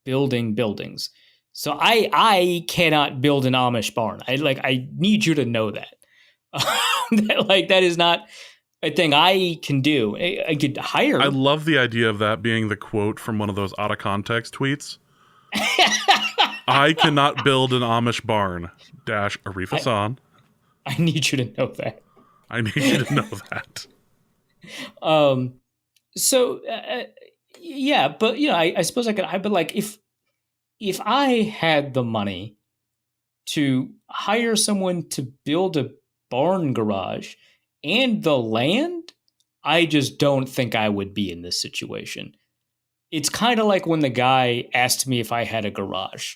building buildings. So I cannot build an Amish barn. I need you to know that. That is not a thing I can do. I could hire. I love the idea of that being the quote from one of those out of context tweets. I cannot build an Amish barn. Arif Hassan. I need you to know that. I need you to know that. So yeah, but I suppose I could. But like if I had the money to hire someone to build a barn garage and the land, I just don't think I would be in this situation. It's kind of like when the guy asked me if I had a garage.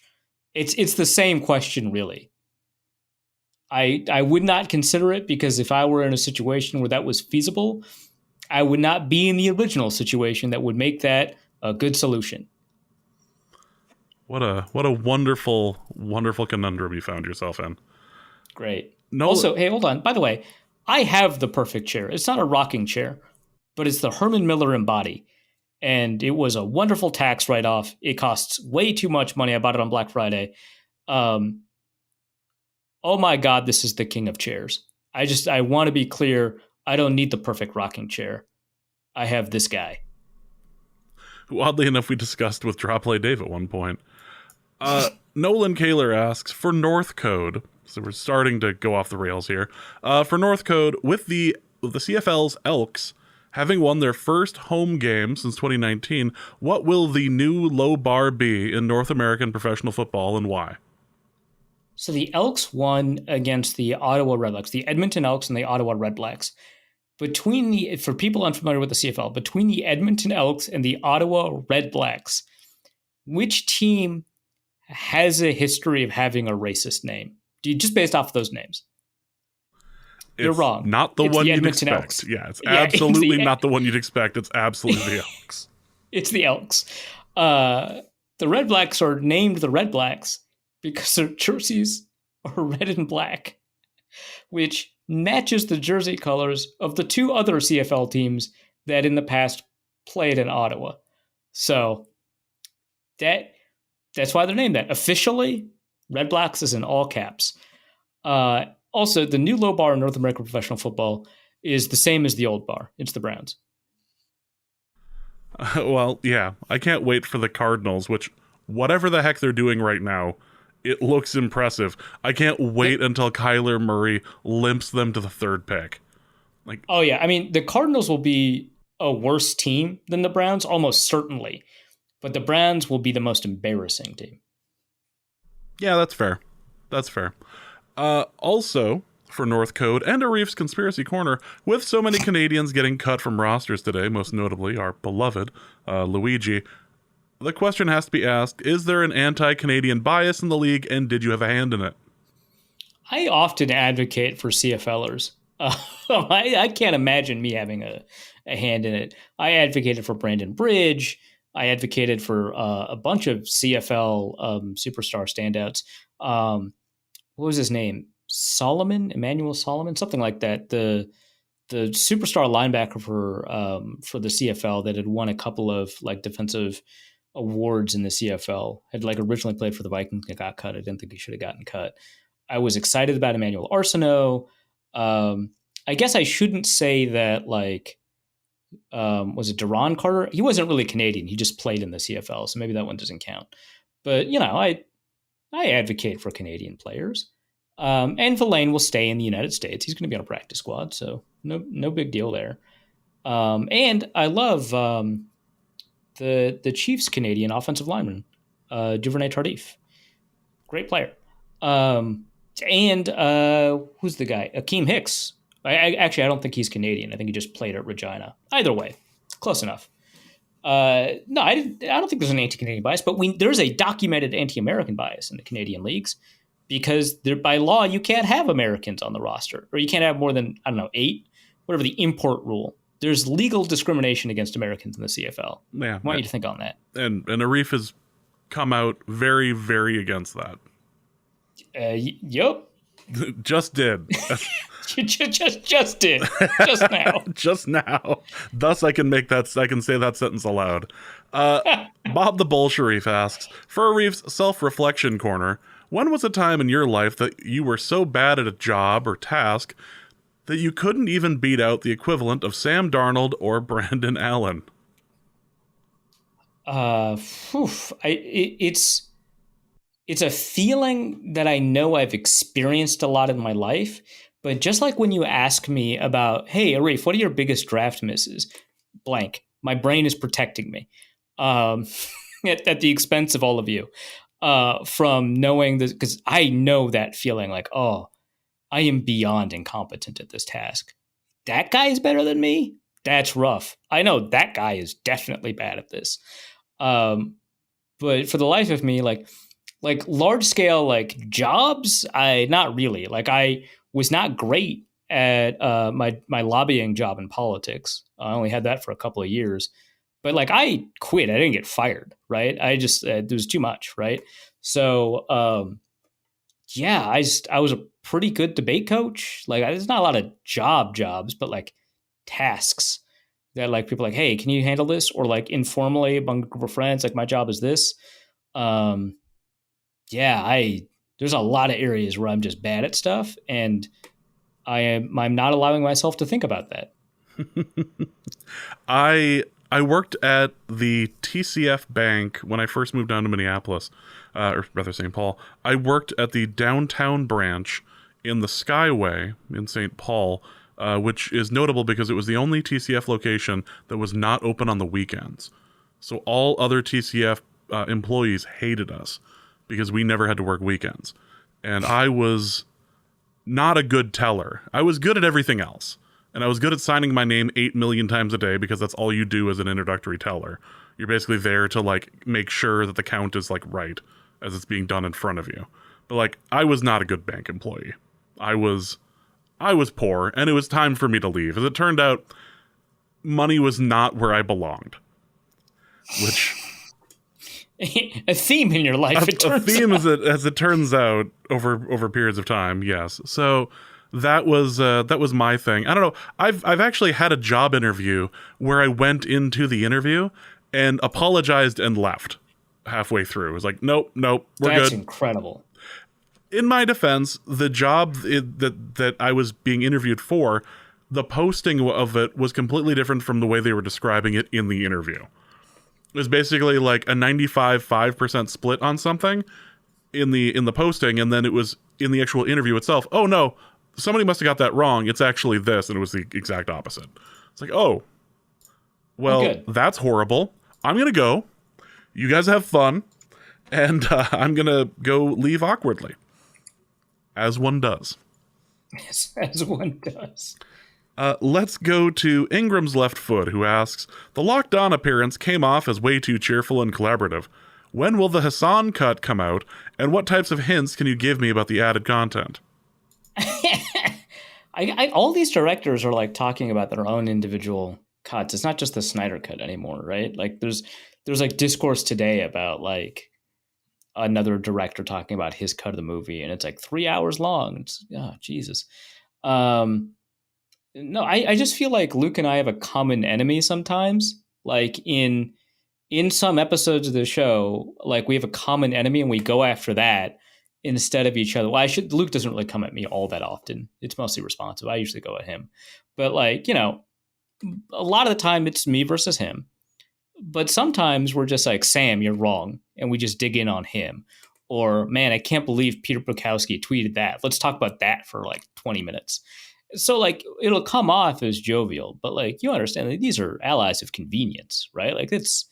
It's the same question, really. I would not consider it because if I were in a situation where that was feasible, I would not be in the original situation that would make that a good solution. What a wonderful, wonderful conundrum you found yourself in. Great. Also, hey, hold on. By the way, I have the perfect chair. It's not a rocking chair, but it's the Herman Miller Embody. And it was a wonderful tax write-off. It costs way too much money. I bought it on Black Friday. Oh my God, this is the king of chairs. I want to be clear. I don't need the perfect rocking chair. I have this guy. Who, oddly enough, we discussed with Dropplay Dave at one point. Nolan Kaler asks, for North Code, so we're starting to go off the rails here. For North Code, with the CFL's Elks having won their first home game since 2019, what will the new low bar be in North American professional football and why? So the Elks won against the Ottawa Redblacks, the Edmonton Elks and the Ottawa Redblacks. For people unfamiliar with the CFL, between the Edmonton Elks and the Ottawa Redblacks, which team has a history of having a racist name? Just based off of those names. You're wrong. Not the one you'd expect. Elks. Yeah, it's absolutely not the one you'd expect. It's absolutely the Elks. It's the Elks. The Redblacks are named the Redblacks because their jerseys are red and black, which matches the jersey colors of the two other CFL teams that in the past played in Ottawa. So that's why they're named that. Officially, Redblacks is in all caps. Also, the new low bar in North American professional football is the same as the old bar. It's the Browns. Well, yeah. I can't wait for the Cardinals, which, whatever the heck they're doing right now, it looks impressive. I can't wait until Kyler Murray limps them to the third pick. Oh, yeah. I mean, the Cardinals will be a worse team than the Browns, almost certainly. But the Browns will be the most embarrassing team. Yeah, that's fair. That's fair. Also, for North Code and Arif's Conspiracy Corner, with so many Canadians getting cut from rosters today, most notably our beloved Luigi, the question has to be asked, is there an anti-Canadian bias in the league, and did you have a hand in it? I often advocate for CFLers. I can't imagine me having a hand in it. I advocated for Brandon Bridge. I advocated for a bunch of CFL superstar standouts. What was his name? Emmanuel Solomon, something like that. The superstar linebacker for the CFL that had won a couple of like defensive awards in the CFL. Had like originally played for the Vikings and got cut. I didn't think he should have gotten cut. I was excited about Emmanuel Arsenault. I guess I shouldn't say that like was it Deron Carter? He wasn't really Canadian. He just played in the CFL, so maybe that one doesn't count. But I advocate for Canadian players. And Villain will stay in the United States. He's going to be on a practice squad, so no big deal there. And I love the Chiefs' Canadian offensive lineman, Duvernay Tardif. Great player. And who's the guy? Akeem Hicks. I don't think he's Canadian. I think he just played at Regina. Either way, close enough. No, I don't think there's an anti-Canadian bias, but there's a documented anti-American bias in the Canadian leagues because by law you can't have Americans on the roster, or you can't have more than 8, whatever the import rule. There's legal discrimination against Americans in the CFL. Yeah, I want you to think on that. And Arif has come out very, very against that. Yep. Just did. just did. Just now. Just now. Thus, I can say that sentence aloud. Bob the Bull Sharif asks, for Arif's self-reflection corner, when was a time in your life that you were so bad at a job or task that you couldn't even beat out the equivalent of Sam Darnold or Brandon Allen? It's a feeling that I know I've experienced a lot in my life, but just like when you ask me about, hey, Arif, what are your biggest draft misses? Blank. My brain is protecting me at the expense of all of you from knowing this, because I know that feeling like, oh, I am beyond incompetent at this task. That guy is better than me? That's rough. I know that guy is definitely bad at this. But for the life of me, like large scale like jobs, not really. Like I was not great at my lobbying job in politics. I only had that for a couple of years, but like I quit. I didn't get fired, right? I just there was too much, right? So I was a pretty good debate coach. Like there's not a lot of jobs, but like tasks that like people are like, hey, can you handle this? Or like informally among a group of friends, like my job is this. There's a lot of areas where I'm just bad at stuff, and I'm not allowing myself to think about that. I worked at the TCF Bank when I first moved down to Minneapolis, or rather St. Paul. I worked at the downtown branch in the Skyway in St. Paul, which is notable because it was the only TCF location that was not open on the weekends. So all other TCF employees hated us because we never had to work weekends. And I was not a good teller. I was good at everything else. And I was good at signing my name 8 million times a day because that's all you do as an introductory teller. You're basically there to like make sure that the count is like right as it's being done in front of you. But like I was not a good bank employee. I was poor, and it was time for me to leave. As it turned out, money was not where I belonged. Which a theme in your life. A theme as it turns out over periods of time. Yes. So that was my thing. I don't know. I've actually had a job interview where I went into the interview and apologized and left halfway through. It was like, nope, we're good. That's incredible. In my defense, the job that I was being interviewed for, the posting of it was completely different from the way they were describing it in the interview. It was basically like a 95% split on something in the posting, and then it was in the actual interview itself. Oh no, somebody must have got that wrong. It's actually this, and it was the exact opposite. It's like, oh, well, that's horrible. I'm gonna go. You guys have fun, and I'm gonna go leave awkwardly, as one does. Yes, as one does. Let's go to Ingram's Left Foot, who asks, the Locked On appearance came off as way too cheerful and collaborative. When will the Hassan cut come out, and what types of hints can you give me about the added content? All these directors are like talking about their own individual cuts. It's not just the Snyder cut anymore, right? Like there's like discourse today about like another director talking about his cut of the movie, and it's like 3 hours long. It's Jesus. No, I just feel like Luke and I have a common enemy sometimes, like in in some episodes of the show, like we have a common enemy and we go after that instead of each other. Well, Luke doesn't really come at me all that often. It's mostly responsive. I usually go at him. But like, a lot of the time it's me versus him. But sometimes we're just like, Sam, you're wrong. And we just dig in on him. Or, man, I can't believe Peter Bukowski tweeted that. Let's talk about that for like 20 minutes. So like it'll come off as jovial, but like you understand that these are allies of convenience, right? Like there's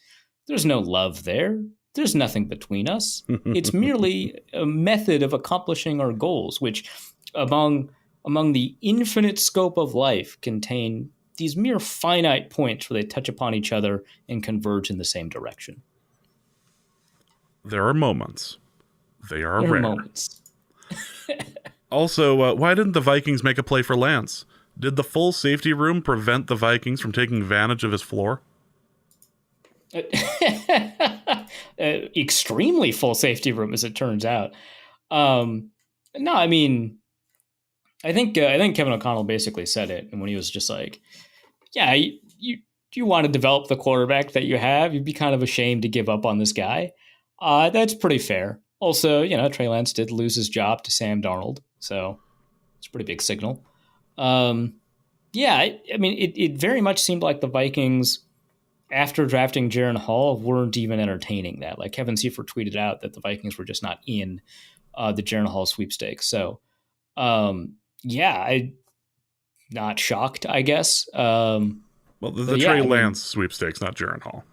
no love there. There's nothing between us. It's merely a method of accomplishing our goals, which among the infinite scope of life contain these mere finite points where they touch upon each other and converge in the same direction. There are moments. They are There rare. are moments. Also, why didn't the Vikings make a play for Lance? Did the full safety room prevent the Vikings from taking advantage of his floor? Extremely full safety room, as it turns out. No, I mean, I think Kevin O'Connell basically said it, and when he was just like, "Yeah, you want to develop the quarterback that you have, you'd be kind of ashamed to give up on this guy." That's pretty fair. Also, Trey Lance did lose his job to Sam Darnold, so it's a pretty big signal. Yeah, I mean, it very much seemed like the Vikings, after drafting Jaron Hall, weren't even entertaining that. Like Kevin Seifert tweeted out that the Vikings were just not in the Jaron Hall sweepstakes. So, yeah, I'm not shocked, I guess. Well, the Trey Lance sweepstakes, not Jaron Hall.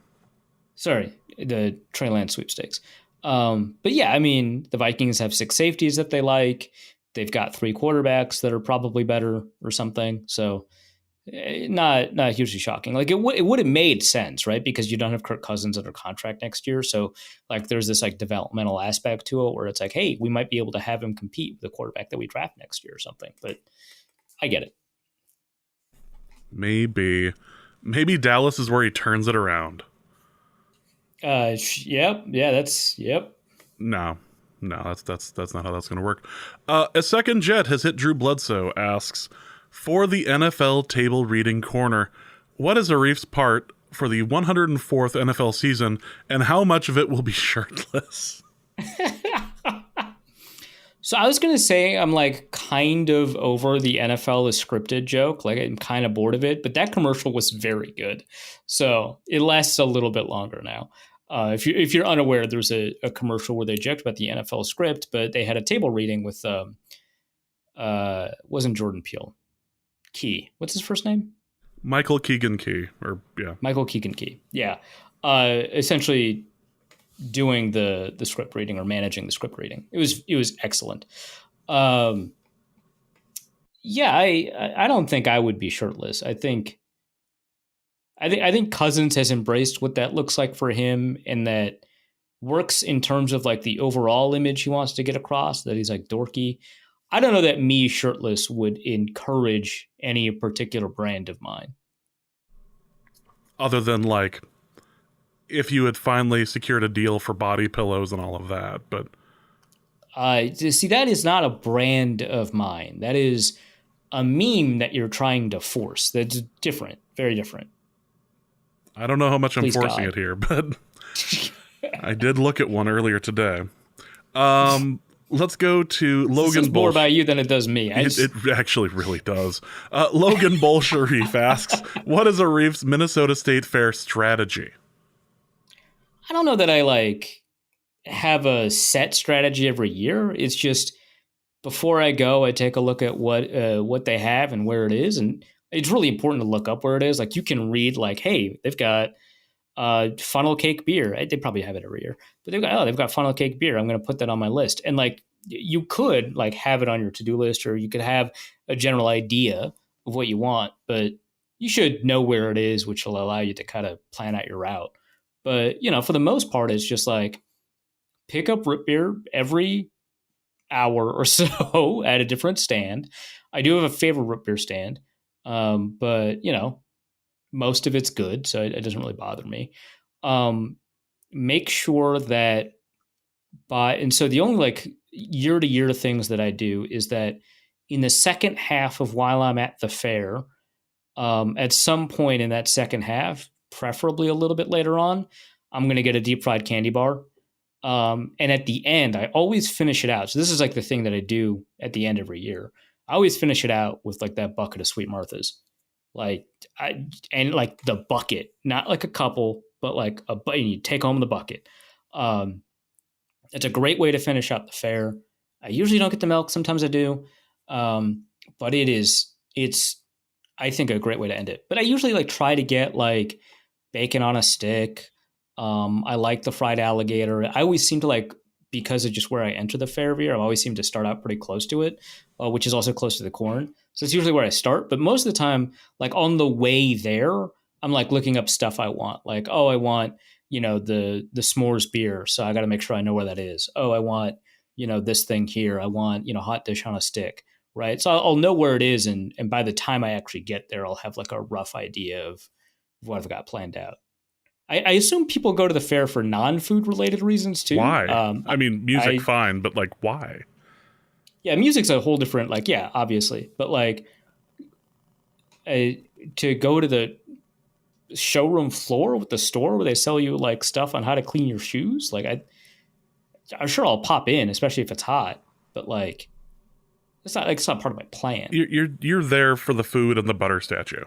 Sorry, the Trey Lance sweepstakes. But yeah, I mean, the Vikings have 6 safeties that they like. They've got 3 quarterbacks that are probably better or something. So not hugely shocking. Like it would have made sense, right? Because you don't have Kirk Cousins under contract next year. So like there's this like developmental aspect to it where it's like, hey, we might be able to have him compete with the quarterback that we draft next year or something. But I get it. Maybe Dallas is where he turns it around. Yep. Yeah, yep. No, that's not how that's going to work. A second jet has hit. Drew Bledsoe asks, for the NFL table reading corner, what is Arif's part for the 104th NFL season, and how much of it will be shirtless? So I was going to say I'm like kind of over the NFL is scripted joke. Like I'm kind of bored of it, but that commercial was very good. So it lasts a little bit longer now. If you're unaware, there's a commercial where they joked about the NFL script, but they had a table reading with wasn't Jordan Peele. Key. What's his first name? Michael Keegan Key. Michael Keegan Key. Yeah. Essentially doing the script reading or managing the script reading. It was excellent. Yeah, I don't think I would be shirtless. I think Cousins has embraced what that looks like for him, and that works in terms of like the overall image he wants to get across, that he's like dorky. I don't know that me shirtless would encourage any particular brand of mine. Other than like if you had finally secured a deal for body pillows and all of that, but see, that is not a brand of mine. That is a meme that you're trying to force. That's different, very different. I don't know how much Please I'm forcing God. it here, but I did look at one earlier today. Let's go to Logan. This is more about you than it does me. It actually really does. Logan Bolsharif asks, what is Arif's Minnesota State Fair strategy? I don't know that I like have a set strategy every year. It's just before I go, I take a look at what they have and where it is, and it's really important to look up where it is. Like you can read like, hey, they've got funnel cake beer. They probably have it every year, but they've got funnel cake beer. I'm going to put that on my list. And like you could like have it on your to-do list, or you could have a general idea of what you want, but you should know where it is, which will allow you to kind of plan out your route. But for the most part, it's just like pick up root beer every hour or so at a different stand. I do have a favorite root beer stand, but most of it's good, so it doesn't really bother me. Make sure that and so the only like year-to-year things that I do is that in the second half of while I'm at the fair, at some point in that second half, preferably a little bit later on, I'm going to get a deep fried candy bar. And at the end, I always finish it out. So this is like the thing that I do at the end every year. I always finish it out with like that bucket of Sweet Martha's. Like and like the bucket, not like a couple, but like and you take home the bucket. Um, it's a great way to finish out the fair. I usually don't get the milk. Sometimes I do. But it's, I think, a great way to end it. But I usually like try to get like bacon on a stick. I like the fried alligator. I always seem to like, because of just where I enter the fair every year, I always seem to start out pretty close to it, which is also close to the corn. So it's usually where I start. But most of the time, like on the way there, I'm like looking up stuff I want. Like, oh, I want, the s'mores beer. So I got to make sure I know where that is. Oh, I want, this thing here. I want, hot dish on a stick. Right. So I'll know where it is. And by the time I actually get there, I'll have like a rough idea of what I've got planned out. I assume people go to the fair for non-food related reasons too. Why? I mean, music, fine, but like, why? Yeah, music's a whole different, like, yeah, obviously. But like, to go to the showroom floor with the store where they sell you like stuff on how to clean your shoes, like I'm sure I'll pop in, especially if it's hot. But like, it's not part of my plan. You're there for the food and the butter statue.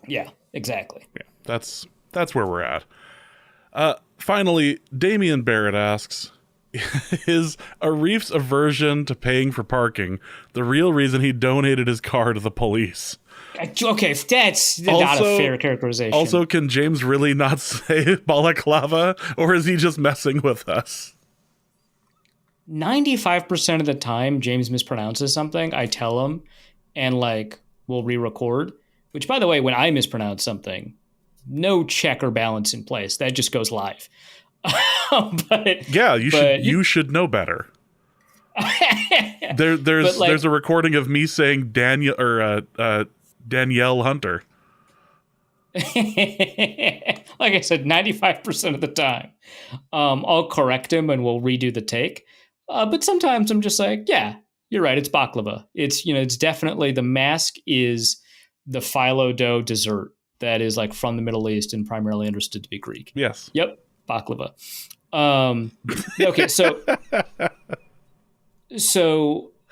Yeah, exactly. Yeah, that's where we're at. Finally, Damian Barrett asks, is Arif's aversion to paying for parking the real reason he donated his car to the police? Okay, that's not a fair characterization. Also, can James really not say balaclava, or is he just messing with us? 95% of the time, James mispronounces something. I tell him, and like we'll re-record. Which, by the way, when I mispronounce something, no check or balance in place. That just goes live. But yeah, you should know better. There's a recording of me saying Daniel Danielle Hunter. Like I said, 95% of the time, I'll correct him and we'll redo the take. But sometimes I'm just like, yeah, you're right. It's baklava. It's definitely, the mask is the phyllo dough dessert that is like from the Middle East and primarily understood to be Greek. Yes. Yep. Baklava. Okay. So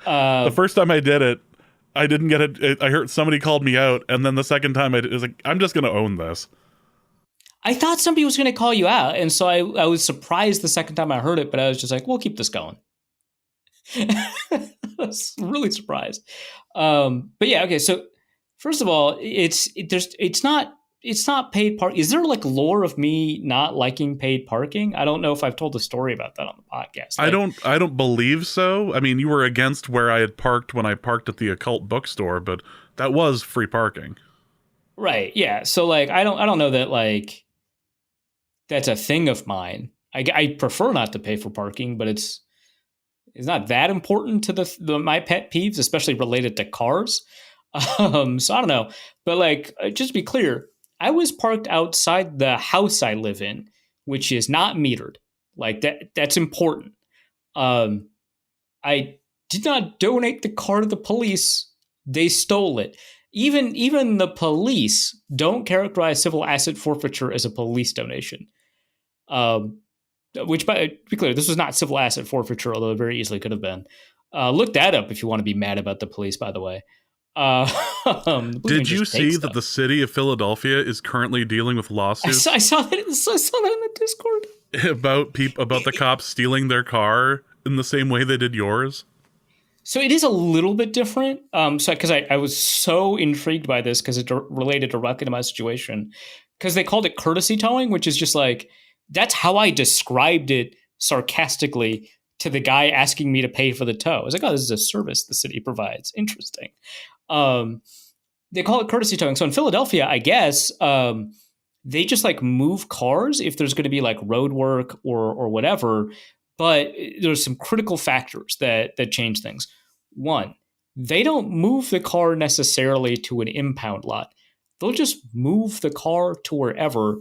the first time I did it, I didn't get it. I heard somebody called me out. And then the second time it was like, I'm just going to own this. I thought somebody was going to call you out. And so I was surprised the second time I heard it, but I was just like, we'll keep this going. I was really surprised. But yeah, okay. So first of all, it's not paid park. Is there like lore of me not liking paid parking? I don't know if I've told a story about that on the podcast. I don't believe so. I mean, you were against where I had parked when I parked at the occult bookstore, but that was free parking. Right. Yeah. So like, I don't know that like that's a thing of mine. I prefer not to pay for parking, but it's not that important to my pet peeves, especially related to cars. So I don't know, but like, just to be clear, I was parked outside the house I live in, which is not metered. Like that's important. I did not donate the car to the police. They stole it. Even the police don't characterize civil asset forfeiture as a police donation. Which, to be clear, this was not civil asset forfeiture, although it very easily could have been. Look that up if you want to be mad about the police, by the way. Did you see that the city of Philadelphia is currently dealing with lawsuits? I saw that in the Discord. about the cops stealing their car in the same way they did yours? So it is a little bit different. Because I was so intrigued by this because it related directly to my situation. Because they called it courtesy towing, which is just like, that's how I described it sarcastically to the guy asking me to pay for the tow. I was like, oh, this is a service the city provides. Interesting. They call it courtesy towing. So in Philadelphia, I guess, they just like move cars if there's going to be like road work or whatever. But there's some critical factors that change things. One, they don't move the car necessarily to an impound lot. They'll just move the car to wherever,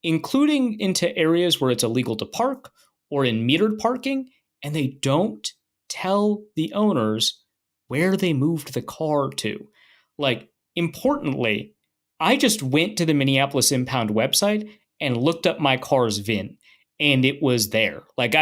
including into areas where it's illegal to park or in metered parking, and they don't tell the owners where they moved the car to. Like, importantly, I just went to the Minneapolis Impound website and looked up my car's VIN, and it was there. Like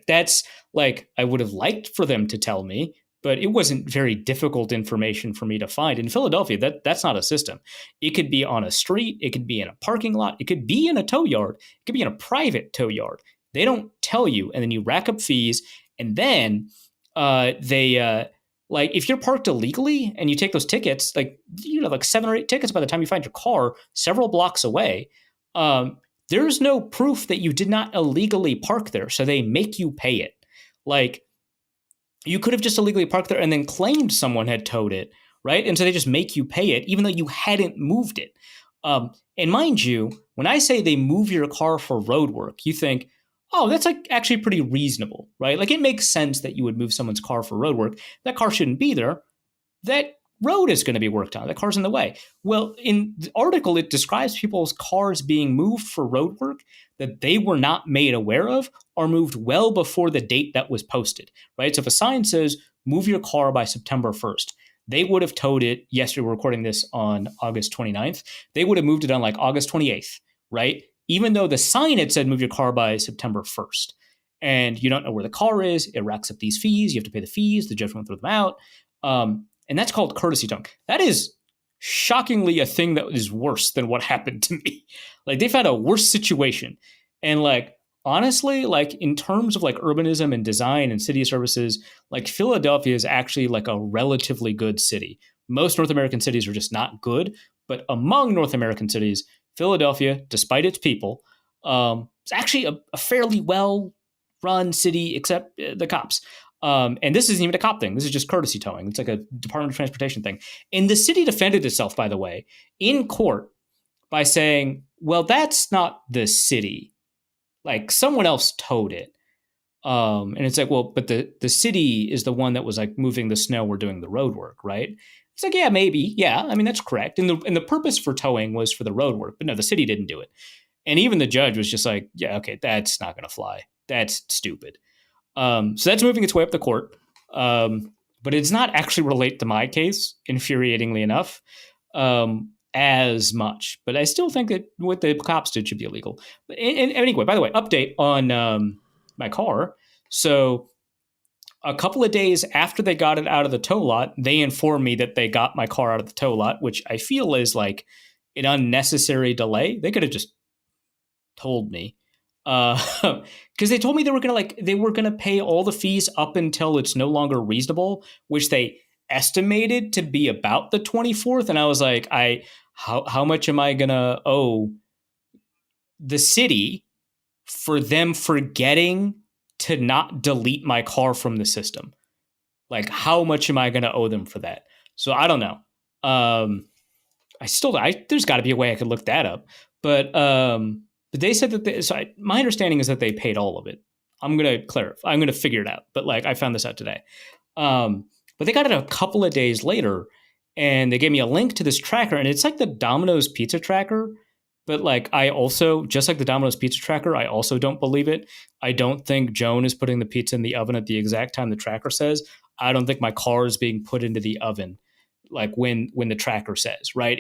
that's like I would have liked for them to tell me, but it wasn't very difficult information for me to find. In Philadelphia, that's not a system. It could be on a street, it could be in a parking lot, it could be in a tow yard, it could be in a private tow yard. They don't tell you, and then you rack up fees, and then they like if you're parked illegally and you take those tickets, like like 7 or 8 tickets by the time you find your car several blocks away. There's no proof that you did not illegally park there, so they make you pay it. Like, you could have just illegally parked there and then claimed someone had towed it, right? And so they just make you pay it, even though you hadn't moved it. And mind you, when I say they move your car for road work, you think, oh, that's like actually pretty reasonable, right? Like, it makes sense that you would move someone's car for road work. That car shouldn't be there. That road is going to be worked on. That car's in the way. Well, in the article, it describes people's cars being moved for road work that they were not made aware of or moved well before the date that was posted, right? So if a sign says, move your car by September 1st, they would have towed it, yesterday, we're recording this on August 29th, they would have moved it on like August 28th, right? Even though the sign had said, move your car by September 1st. And you don't know where the car is, it racks up these fees, you have to pay the fees, the judge won't throw them out. And that's called courtesy towing. That is shockingly a thing that is worse than what happened to me. Like, they found a worse situation. And like, honestly, like in terms of like urbanism and design and city services, like Philadelphia is actually like a relatively good city. Most North American cities are just not good. But among North American cities, Philadelphia, despite its people, is actually a fairly well run city, except the cops. And this isn't even a cop thing. This is just courtesy towing. It's like a Department of Transportation thing. And the city defended itself, by the way, in court by saying, well, that's not the city. Like, someone else towed it. And it's like, well, but the city is the one that was like moving the snow or doing the road work, right? It's like, yeah, maybe. Yeah, I mean, that's correct. And the purpose for towing was for the road work. But no, the city didn't do it. And even the judge was just like, yeah, okay, that's not going to fly. That's stupid. So that's moving its way up the court. But it does not actually relate to my case, infuriatingly enough, as much. But I still think that what the cops did should be illegal. And anyway, by the way, update on my car. So a couple of days after they got it out of the tow lot, they informed me that they got my car out of the tow lot, which I feel is like an unnecessary delay. They could have just told me. Because they told me they were gonna pay all the fees up until it's no longer reasonable, which they estimated to be about the 24th. And I was like, how much am I gonna owe the city for them forgetting to not delete my car from the system? Like, how much am I gonna owe them for that? So I don't know. There's got to be a way I could look that up, but they said that my understanding is that they paid all of it. I'm going to clarify. I'm going to figure it out. But like, I found this out today. But they got it a couple of days later, and they gave me a link to this tracker, and it's like the Domino's pizza tracker. But like, I also, just like the Domino's pizza tracker, I also don't believe it. I don't think Joan is putting the pizza in the oven at the exact time the tracker says. I don't think my car is being put into the oven like when the tracker says, right?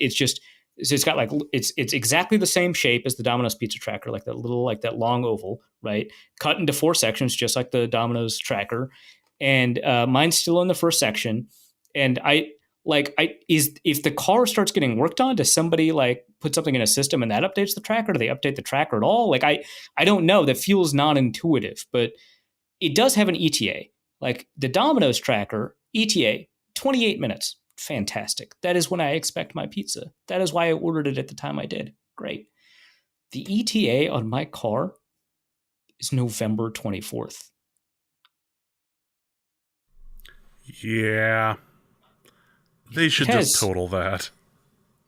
It's got like, it's exactly the same shape as the Domino's pizza tracker, like that little, like that long oval, right? Cut into 4 sections, just like the Domino's tracker. And mine's still in the first section. And if the car starts getting worked on, does somebody like put something in a system and that updates the tracker? Do they update the tracker at all? Like, I don't know. That feels non-intuitive, but it does have an ETA. Like the Domino's tracker, ETA, 28 minutes. Fantastic. That is when I expect my pizza. That is why I ordered it at the time I did. Great. The ETA on my car is November 24th. Yeah. They should just total that.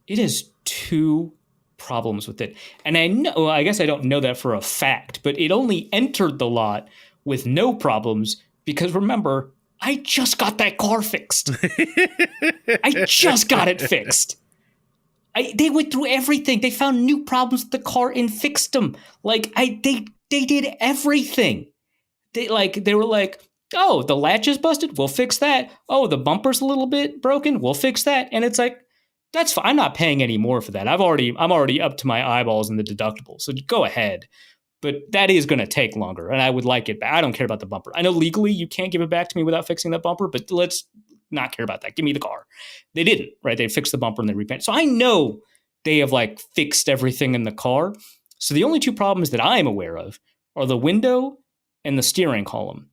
It has 2 problems with it. And I guess I don't know that for a fact, but it only entered the lot with no problems because, remember, I just got that car fixed. I just got it fixed. They went through everything. They found new problems with the car and fixed them. Like, they did everything. They were like, oh, the latch is busted. We'll fix that. Oh, the bumper's a little bit broken. We'll fix that. And it's like, that's fine. I'm not paying any more for that. I'm already up to my eyeballs in the deductible. So go ahead. But that is going to take longer, and I would like it back. I don't care about the bumper. I know legally you can't give it back to me without fixing that bumper, but let's not care about that. Give me the car. They didn't, right? They fixed the bumper and they repainted. So I know they have like fixed everything in the car. So the only two problems that I'm aware of are the window and the steering column.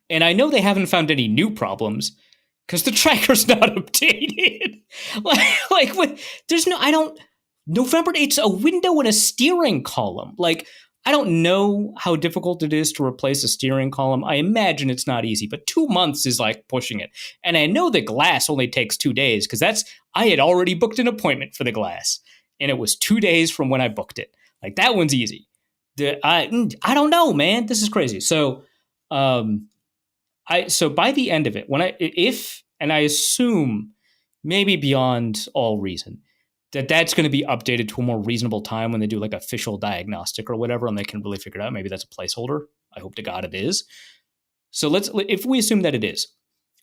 And I know they haven't found any new problems because the tracker's not updated. November, it's a window and a steering column. Like, I don't know how difficult it is to replace a steering column. I imagine it's not easy, but 2 months is like pushing it. And I know the glass only takes 2 days because I had already booked an appointment for the glass. And it was 2 days from when I booked it. Like, that one's easy. I don't know, man. This is crazy. So, so by the end of it, and I assume maybe beyond all reason, that's going to be updated to a more reasonable time when they do like official diagnostic or whatever, and they can really figure it out. Maybe that's a placeholder. I hope to God it is. So if we assume that it is,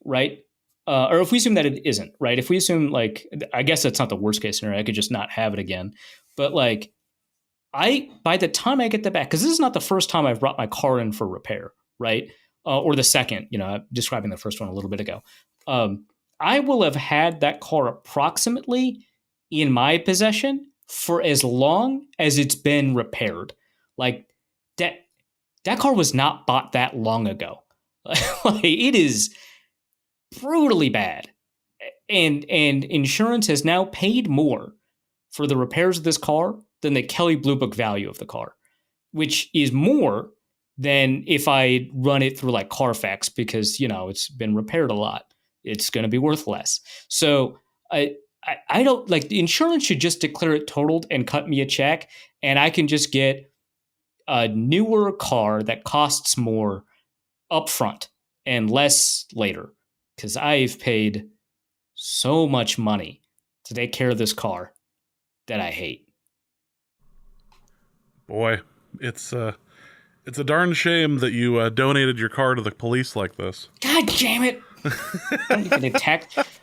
right? Or if we assume that it isn't, right? If we assume like, I guess that's not the worst case scenario. I could just not have it again. But like, by the time I get that back, because this is not the first time I've brought my car in for repair, right? Or the second, describing the first one a little bit ago. I will have had that car approximately in my possession for as long as it's been repaired. Like that car was not bought that long ago. Like, it is brutally bad. And insurance has now paid more for the repairs of this car than the Kelley Blue Book value of the car, which is more than if I run it through like Carfax because, it's been repaired a lot. It's going to be worth less. So I don't like, the insurance should just declare it totaled and cut me a check, and I can just get a newer car that costs more upfront and less later, because I've paid so much money to take care of this car that I hate. Boy, it's a darn shame that you donated your car to the police like this. God damn it.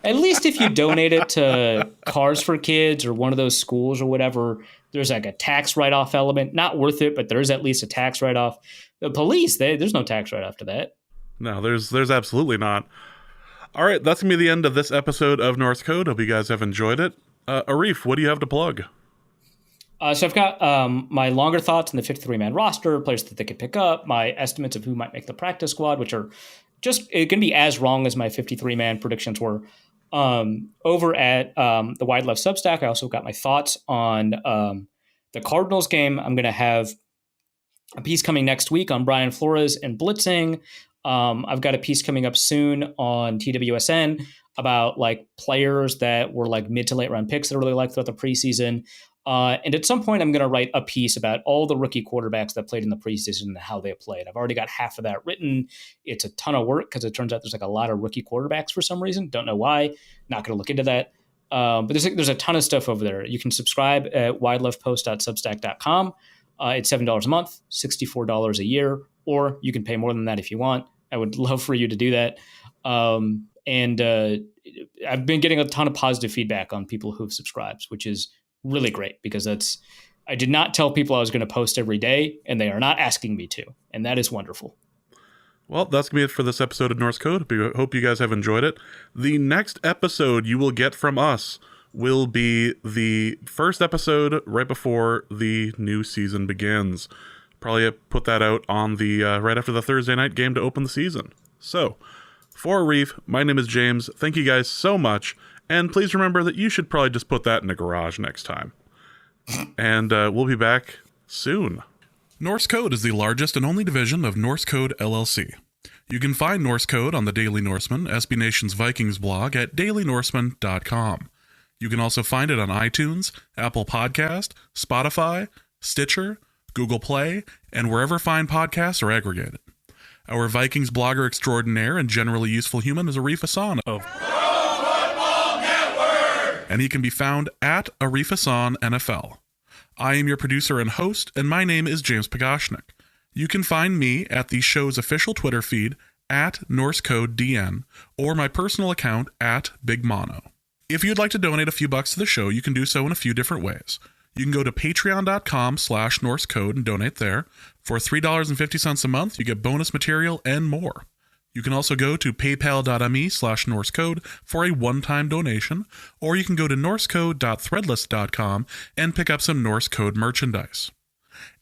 At least if you donate it to Cars for Kids or one of those schools or whatever, there's like a tax write-off element. Not worth it, but there's at least a tax write-off. The police, there's no tax write-off to that. No, there's absolutely not. All right, that's going to be the end of this episode of North Code. Hope you guys have enjoyed it. Arif, what do you have to plug? So I've got my longer thoughts on the 53-man roster, players that they could pick up, my estimates of who might make the practice squad, which are just, it can be as wrong as my 53-man predictions were. Over at the Wide Left Substack, I also got my thoughts on the Cardinals game. I'm going to have a piece coming next week on Brian Flores and blitzing. I've got a piece coming up soon on TWSN about like players that were like mid to late round picks that I really liked throughout the preseason. And at some point, I'm going to write a piece about all the rookie quarterbacks that played in the preseason and how they played. I've already got half of that written. It's a ton of work because it turns out there's like a lot of rookie quarterbacks for some reason. Don't know why. Not going to look into that. But there's a ton of stuff over there. You can subscribe at wideleftpost.substack.com. It's $7 a month, $64 a year, or you can pay more than that if you want. I would love for you to do that. And I've been getting a ton of positive feedback on people who've subscribed, which is really great because I did not tell people I was going to post every day, and they are not asking me to, and that is wonderful. Well, that's going to be it for this episode of Norse Code. Hope you guys have enjoyed it. The next episode you will get from us will be the first episode right before the new season begins. Probably put that out on the right after the Thursday night game to open the season. So, for Arif, my name is James. Thank you guys so much. And please remember that you should probably just put that in a garage next time. And we'll be back soon. Norse Code is the largest and only division of Norse Code LLC. You can find Norse Code on the Daily Norseman, SB Nation's Vikings blog, at dailynorseman.com. You can also find it on iTunes, Apple Podcast, Spotify, Stitcher, Google Play, and wherever fine podcasts are aggregated. Our Vikings blogger extraordinaire and generally useful human is Arif Hassan of and he can be found at Arif Hassan NFL. I am your producer and host, and my name is James Pagashnik. You can find me at the show's official Twitter feed at NorseCodeDN or my personal account at Big Mono. If you'd like to donate a few bucks to the show, you can do so in a few different ways. You can go to patreon.com/NorseCode and donate there. For $3.50 a month, you get bonus material and more. You can also go to paypal.me/NorseCode for a one-time donation, or you can go to norsecode.threadless.com and pick up some Norse Code merchandise.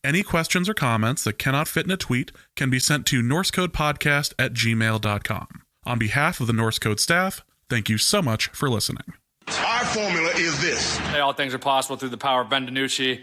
Any questions or comments that cannot fit in a tweet can be sent to norsecodepodcast@gmail.com. On behalf of the Norse Code staff, thank you so much for listening. Our formula is this. All things are possible through the power of Ben DiNucci.